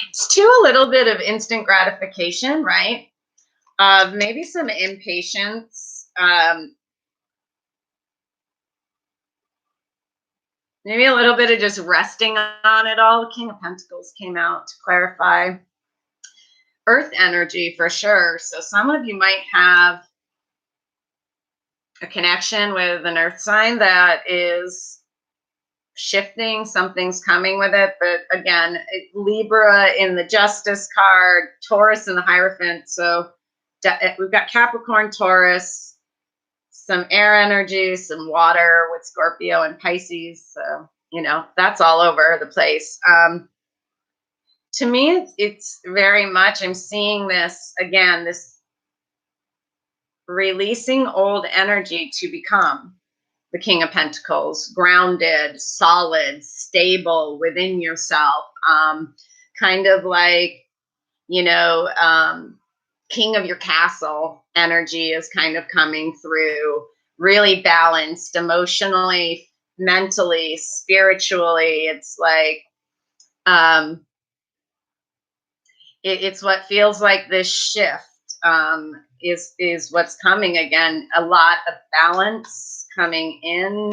It's too a little bit of instant gratification, right? Maybe some impatience. Maybe a little bit of just resting on it all. The King of Pentacles came out to clarify. Earth energy for sure. So some of you might have a connection with an earth sign that is shifting. Something's coming with it. But again, Libra in the Justice card, Taurus in the Hierophant. So we've got Capricorn, Taurus, some air energy, some water with Scorpio and Pisces. So, you know, that's all over the place. To me, it's very much, I'm seeing this, again, this releasing old energy to become the King of Pentacles, grounded, solid, stable within yourself, kind of like, you know, king of your castle energy is kind of coming through, really balanced emotionally, mentally, spiritually. It's like, it's what feels like this shift, is what's coming. Again, a lot of balance coming in.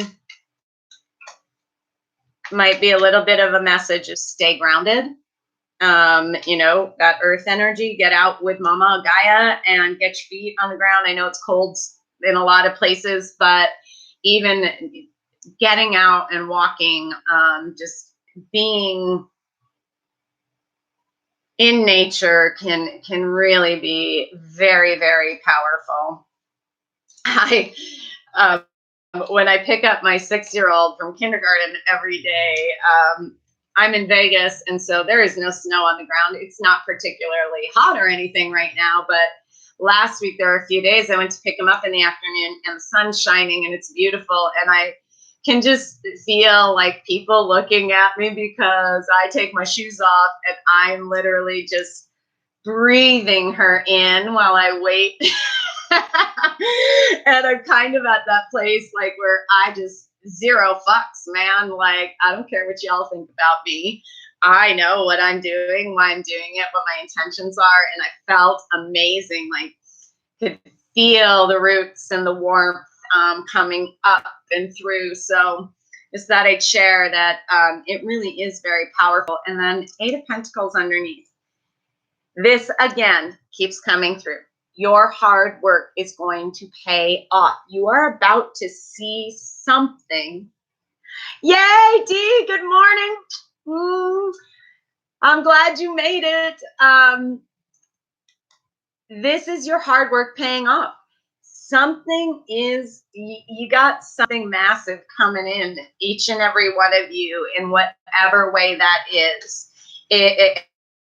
Might be a little bit of a message of stay grounded. You know, that earth energy, get out with Mama Gaia and get your feet on the ground. I know it's cold in a lot of places, but even getting out and walking, just being in nature can really be very, very powerful. I when I pick up my 6-year-old from kindergarten every day, I'm in Vegas, and so there is no snow on the ground. It's not particularly hot or anything right now, but last week there were a few days I went to pick him up in the afternoon, and the sun's shining, and it's beautiful, and I can just feel like people looking at me because I take my shoes off, and I'm literally just breathing her in while I wait. And I'm kind of at that place like where I just zero fucks, man. Like, I don't care what y'all think about me. I know what I'm doing, why I'm doing it, what my intentions are. And I felt amazing, like could feel the roots and the warmth coming up and through. So just that I'd share that it really is very powerful. And then 8 of Pentacles underneath. This again keeps coming through. Your hard work is going to pay off. You are about to see something. Yay, Dee, good morning. I'm glad you made it. This is your hard work paying off. Something is, you got something massive coming in, each and every one of you, in whatever way that is.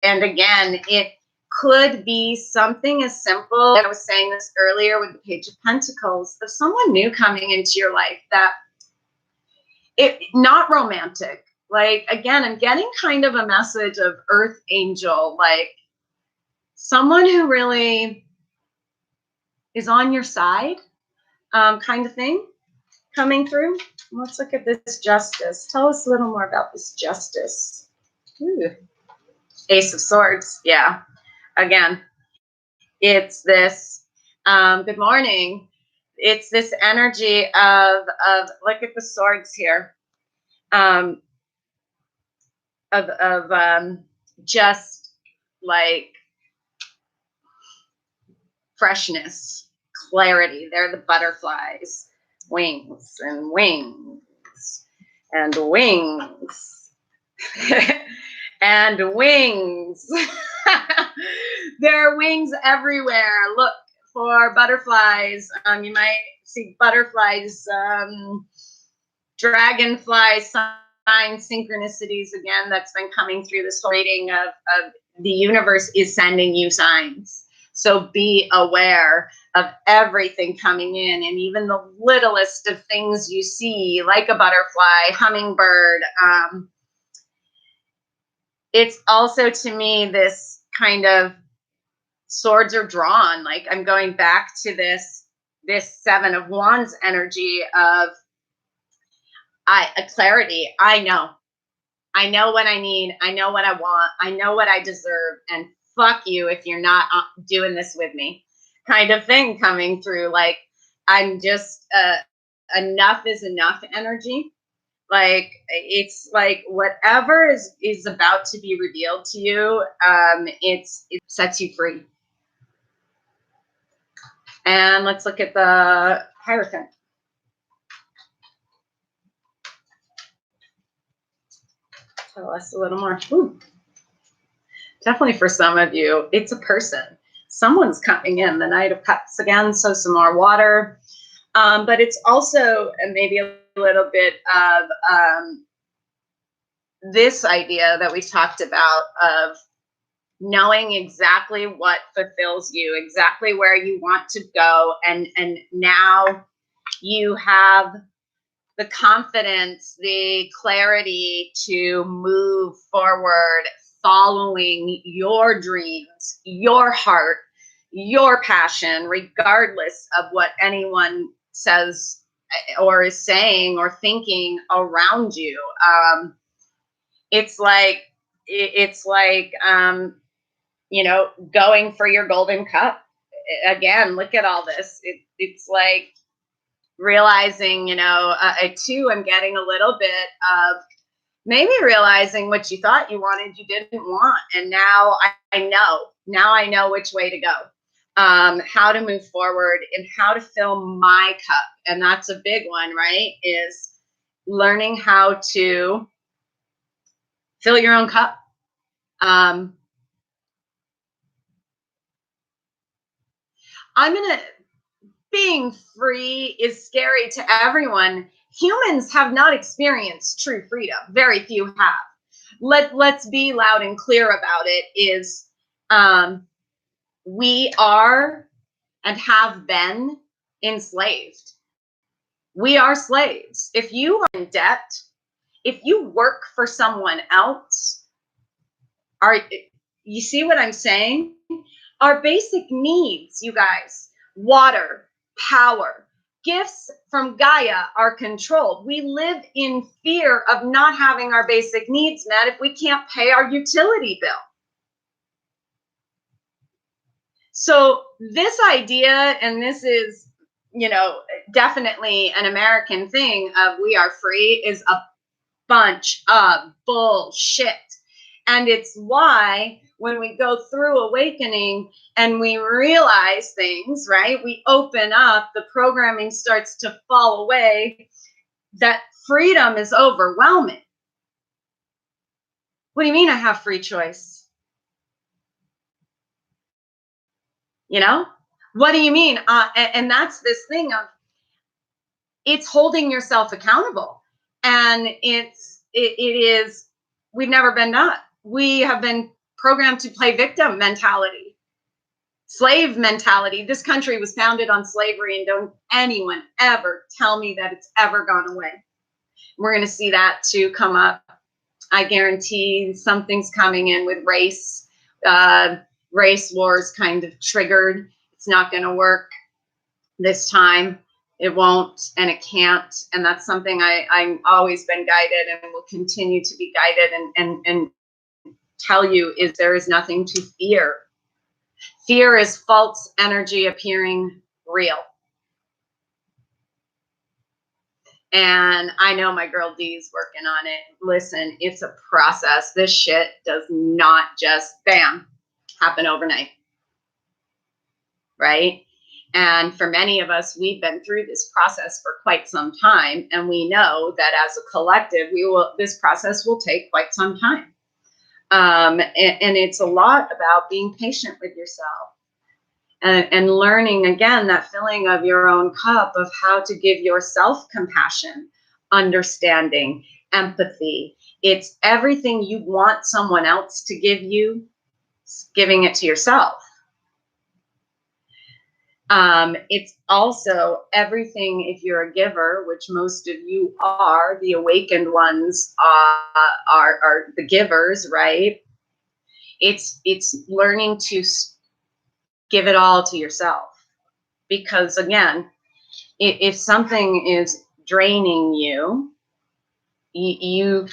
And again, it could be something as simple. I was saying this earlier with the Page of Pentacles, of someone new coming into your life that it not romantic. Like, again, I'm getting kind of a message of earth angel, like someone who really is on your side, kind of thing coming through. Let's look at this justice. Tell us a little more about this justice. Ooh. Ace of Swords. Yeah. Again, it's this, good morning. It's this energy of look at the swords here. Of just like freshness, clarity. They're the butterflies, wings and wings and wings and wings. There are wings everywhere. Look for butterflies. You might see butterflies, dragonfly sign synchronicities again. That's been coming through this whole reading of the universe is sending you signs. So be aware of everything coming in, and even the littlest of things you see, like a butterfly, hummingbird. It's also, to me, this kind of swords are drawn. Like, I'm going back to this Seven of Wands energy of a clarity. I know what I need. I know what I want. I know what I deserve. And fuck you if you're not doing this with me, kind of thing coming through. Like, I'm just, enough is enough energy. Like, it's like whatever is about to be revealed to you, it sets you free. And let's look at the Hierophant. Tell us a little more. Ooh. Definitely for some of you, it's a person. Someone's coming in. The Knight of Cups again, so some more water. But it's also maybe a little bit of this idea that we talked about of knowing exactly what fulfills you, exactly where you want to go. And now you have the confidence, the clarity to move forward, following your dreams, your heart, your passion, regardless of what anyone says or is saying or thinking around you. It's like, going for your golden cup. Again, look at all this. It's like realizing, too, I'm getting a little bit of maybe realizing what you thought you wanted, you didn't want. And now I know which way to go, how to move forward and how to fill my cup. And that's a big one, right? Is learning how to fill your own cup. Being free is scary to everyone. Humans have not experienced true freedom. Very few have. Let's be loud and clear about it. Is we are and have been enslaved. We are slaves. If you are in debt, if you work for someone else, you see what I'm saying? Our basic needs, you guys, water, power, gifts from Gaia are controlled. We live in fear of not having our basic needs met if we can't pay our utility bill. So this idea, and this is, definitely an American thing of we are free, is a bunch of bullshit. And it's why when we go through awakening and we realize things, right, we open up, the programming starts to fall away, that freedom is overwhelming. What do you mean I have free choice? You know? What do you mean? And that's this thing of, it's holding yourself accountable. And it is, we've never been done. We have been programmed to play victim mentality, slave mentality. This country was founded on slavery, and don't anyone ever tell me that it's ever gone away. We're going to see that too come up. I guarantee something's coming in with race. Race wars kind of triggered. It's not going to work this time. It won't, and it can't. And that's something I'm always been guided and will continue to be guided and tell you is there is nothing to fear. Fear is false energy appearing real. And I know my girl D's working on it. Listen, it's a process. This shit does not just, bam, happen overnight. Right? And for many of us, we've been through this process for quite some time. And we know that as a collective, this process will take quite some time. And it's a lot about being patient with yourself. And learning, again, that filling of your own cup of how to give yourself compassion, understanding, empathy. It's everything you want someone else to give you, giving it to yourself. It's also everything, if you're a giver, which most of you are, the awakened ones are the givers, right? It's learning to give it all to yourself. Because again, if something is draining you, you're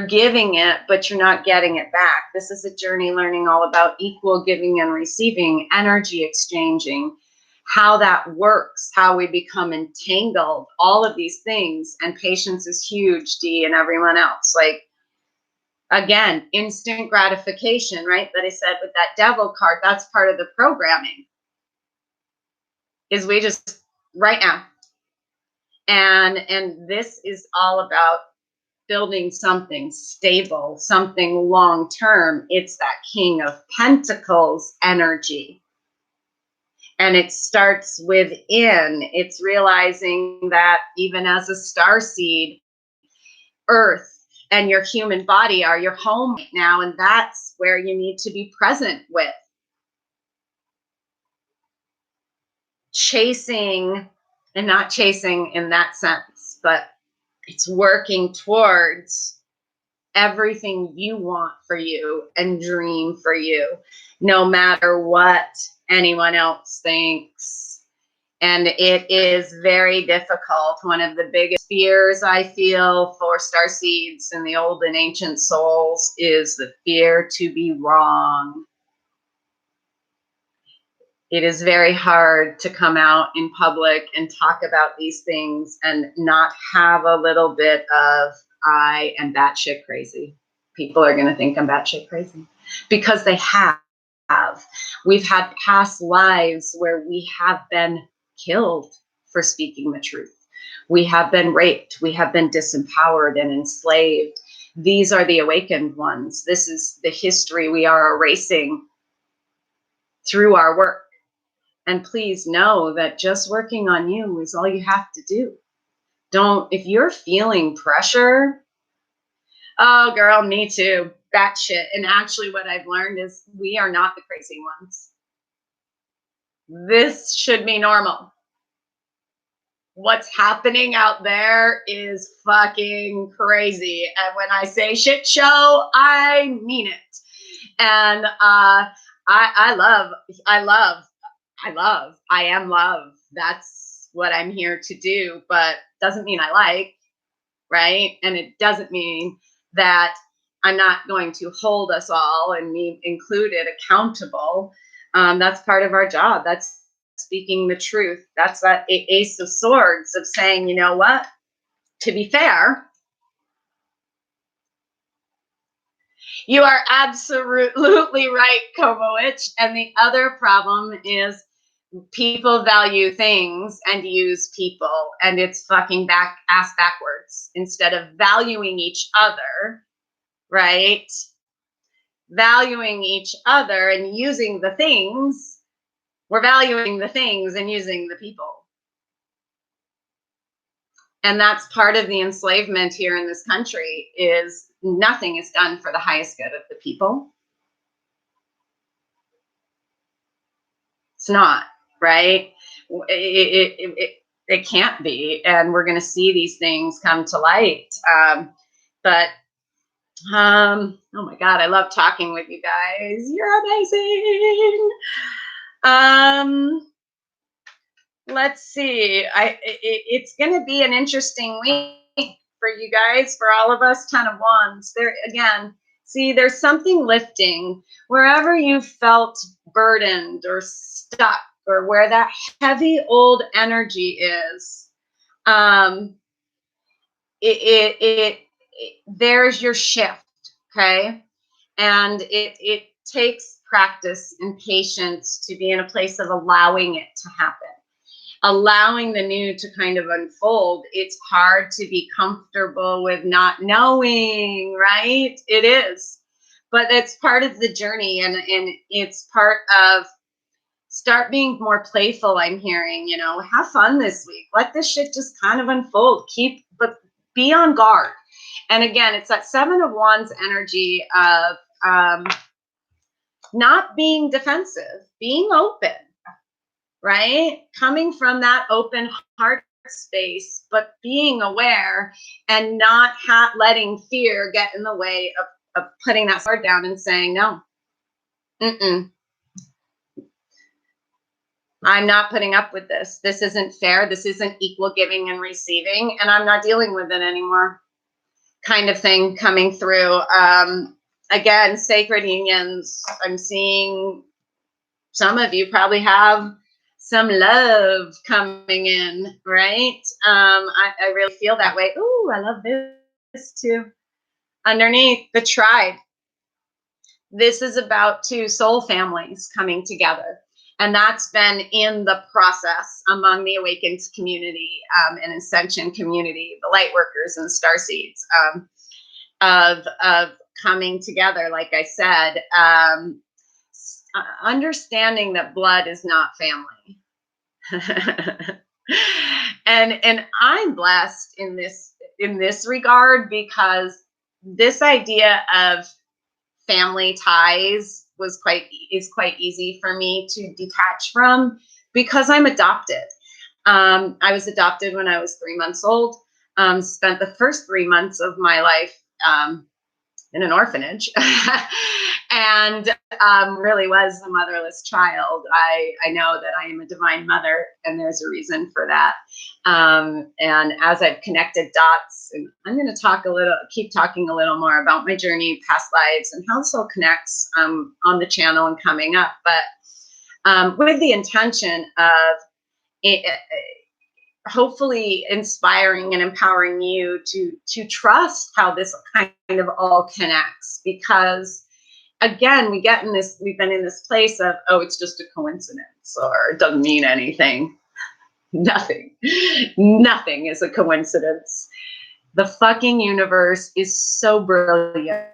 giving it, but you're not getting it back. This is a journey learning all about equal giving and receiving, energy exchanging, how that works, how we become entangled, all of these things. And patience is huge, D, and everyone else. Like, again, instant gratification, right? That I said with that devil card, that's part of the programming. Is we just right now. And this is all about building something stable, something long term. It's that King of Pentacles energy. And it starts within. It's realizing that even as a starseed, Earth and your human body are your home right now. And that's where you need to be present with. Chasing, and not chasing in that sense, but it's working towards everything you want for you and dream for you, no matter what anyone else thinks. And it is very difficult. One of the biggest fears I feel for starseeds and the old and ancient souls is the fear to be wrong. It is very hard to come out in public and talk about these things and not have a little bit of, I am batshit crazy. People are going to think I'm batshit crazy because they have. We've had past lives where we have been killed for speaking the truth. We have been raped. We have been disempowered and enslaved. These are the awakened ones. This is the history we are erasing through our work. And please know that just working on you is all you have to do. If you're feeling pressure, oh girl, me too, batshit. And actually what I've learned is we are not the crazy ones. This should be normal. What's happening out there is fucking crazy. And when I say shit show, I mean it. And I am love. That's what I'm here to do, but doesn't mean I like, right? And it doesn't mean that I'm not going to hold us all, and me included, accountable. That's part of our job. That's speaking the truth. That's that Ace of Swords of saying, you know what? To be fair, you are absolutely right, Kovowich. And the other problem is people value things and use people, and it's fucking ass backwards. Instead of valuing each other, right? Valuing each other and using the things. We're valuing the things and using the people. And that's part of the enslavement here in this country, is nothing is done for the highest good of the people. It's not, right? It can't be. And we're going to see these things come to light. But oh my God, I love talking with you guys. You're amazing. Let's see. It's going to be an interesting week for you guys, for all of us. 10 of Wands. There again. See, there's something lifting wherever you felt burdened or stuck, or where that heavy old energy is. There's your shift, okay? And it takes practice and patience to be in a place of allowing it to happen, allowing the new to kind of unfold. It's hard to be comfortable with not knowing, right? It is, but it's part of the journey, and it's part of start being more playful. I'm hearing, have fun this week. Let this shit just kind of unfold. But be on guard. And again, it's that 7 of Wands energy of not being defensive, being open, right? Coming from that open heart space, but being aware and not letting fear get in the way of putting that sword down and saying, no, I'm not putting up with this. This isn't fair. This isn't equal giving and receiving, and I'm not dealing with it anymore, kind of thing coming through. Again, sacred unions. I'm seeing some of you probably have some love coming in, right? I really feel that way. Ooh, I love this too. Underneath, the tribe. This is about 2 soul families coming together. And that's been in the process among the awakened community and ascension community, the light workers and starseeds, of coming together. Like I said, understanding that blood is not family. and I'm blessed in this regard, because this idea of family ties is quite easy for me to detach from, because I'm adopted. I was adopted when I was 3 months old. Spent the first 3 months of my life in an orphanage, and really was a motherless child. I know that I am a divine mother, and there's a reason for that. And as I've connected dots, and I'm going to keep talking a little more about my journey, past lives, and how this all connects on the channel and coming up. But with the intention of hopefully inspiring and empowering you to trust how this kind of all connects, because again, we've been in this place of, oh, it's just a coincidence, or it doesn't mean anything. Nothing is a coincidence. The fucking universe is so brilliant.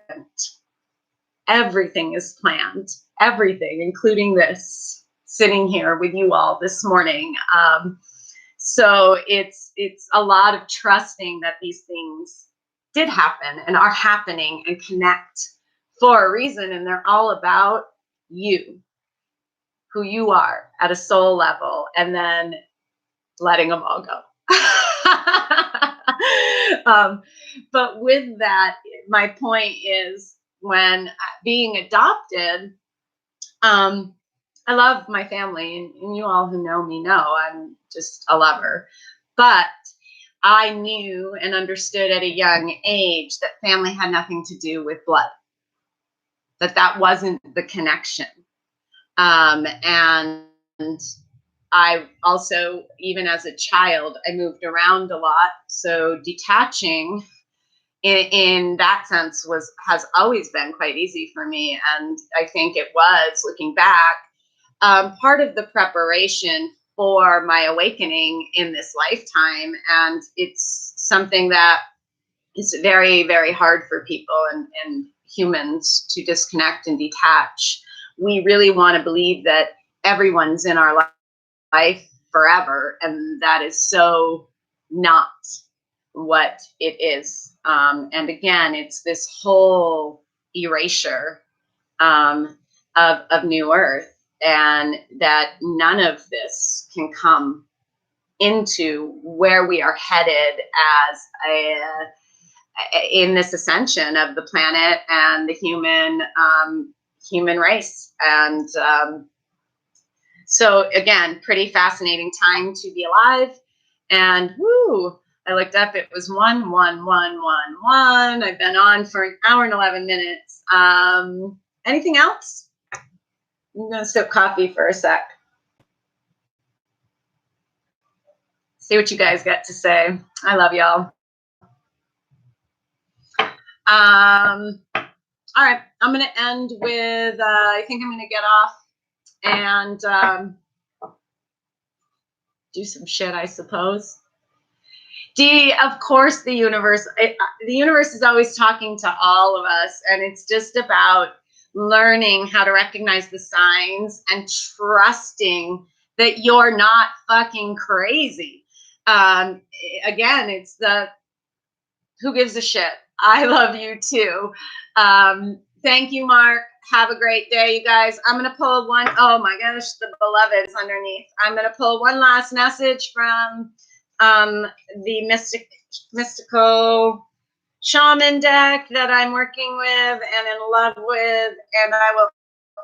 Everything is planned, everything, including this, sitting here with you all this morning. So it's a lot of trusting that these things did happen and are happening and connect for a reason. And they're all about you, who you are at a soul level, and then letting them all go. But with that, my point is, when being adopted, I love my family, and you all who know me know I'm just a lover. But I knew and understood at a young age that family had nothing to do with blood, that wasn't the connection. And I also, even as a child, I moved around a lot. So detaching in that sense has always been quite easy for me. And I think it was, looking back, part of the preparation for my awakening in this lifetime. And it's something that it's very, very hard for people and humans to disconnect and detach. We really want to believe that everyone's in our life forever, and that is so not what it is. And again, it's this whole erasure of New Earth, and that none of this can come into where we are headed as in this ascension of the planet and the human race. And so again, pretty fascinating time to be alive. And woo, I looked up, it was 11111. I've been on for an hour and 11 minutes. Anything else? I'm gonna sip coffee for a sec. See what you guys got to say. I love y'all. All right, I'm gonna end with, I think I'm gonna get off and do some shit, I suppose. Of course, the universe is always talking to all of us, and it's just about learning how to recognize the signs and trusting that you're not fucking crazy. Again, it's the who gives a shit. I love you too. Thank you, Mark. Have a great day, you guys. I'm going to pull one. Oh my gosh, the beloved's underneath. I'm going to pull one last message from the mystical shaman deck that I'm working with and in love with, and I will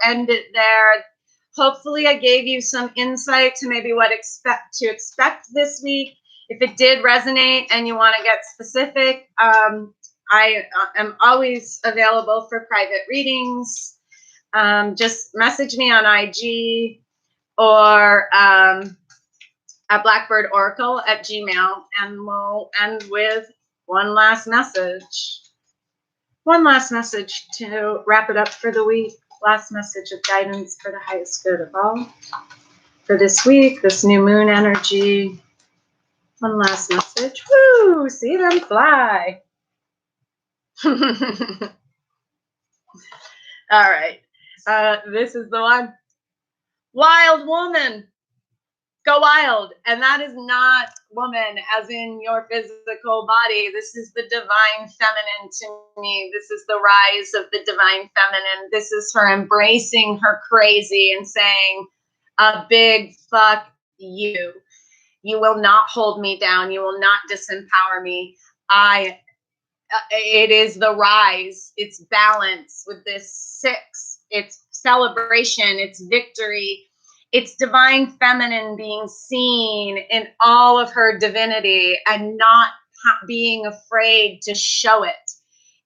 end it there. Hopefully I gave you some insight to maybe what to expect this week. If it did resonate and you want to get specific, I am always available for private readings. Just message me on IG or at blackbirdoracle@gmail, and we'll end with one last message. One last message to wrap it up for the week. Last message of guidance for the highest good of all. For this week, this new moon energy. One last message. Woo! See them fly. All right. This is the one. Wild woman. Go wild. And that is not woman as in your physical body. This is the divine feminine to me. This is the rise of the divine feminine. This is her embracing her crazy and saying a big fuck you. You will not hold me down. You will not disempower me. It is the rise. It's balance with this 6. It's celebration. It's victory. It's divine feminine being seen in all of her divinity and not being afraid to show it.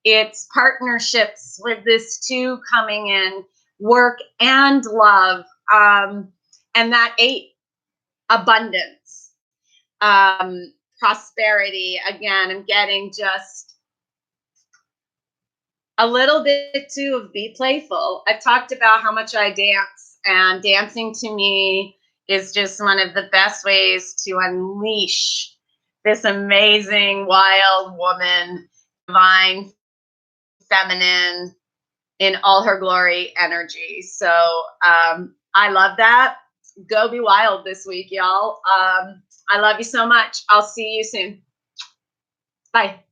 It's partnerships with this 2 coming in, work and love, and that 8, abundance, prosperity. Again, I'm getting just a little bit too of be playful. I've talked about how much I dance, and dancing to me is just one of the best ways to unleash this amazing wild woman, divine feminine in all her glory energy. So I love that. Go be wild this week, y'all. I love you so much. I'll see you soon. Bye.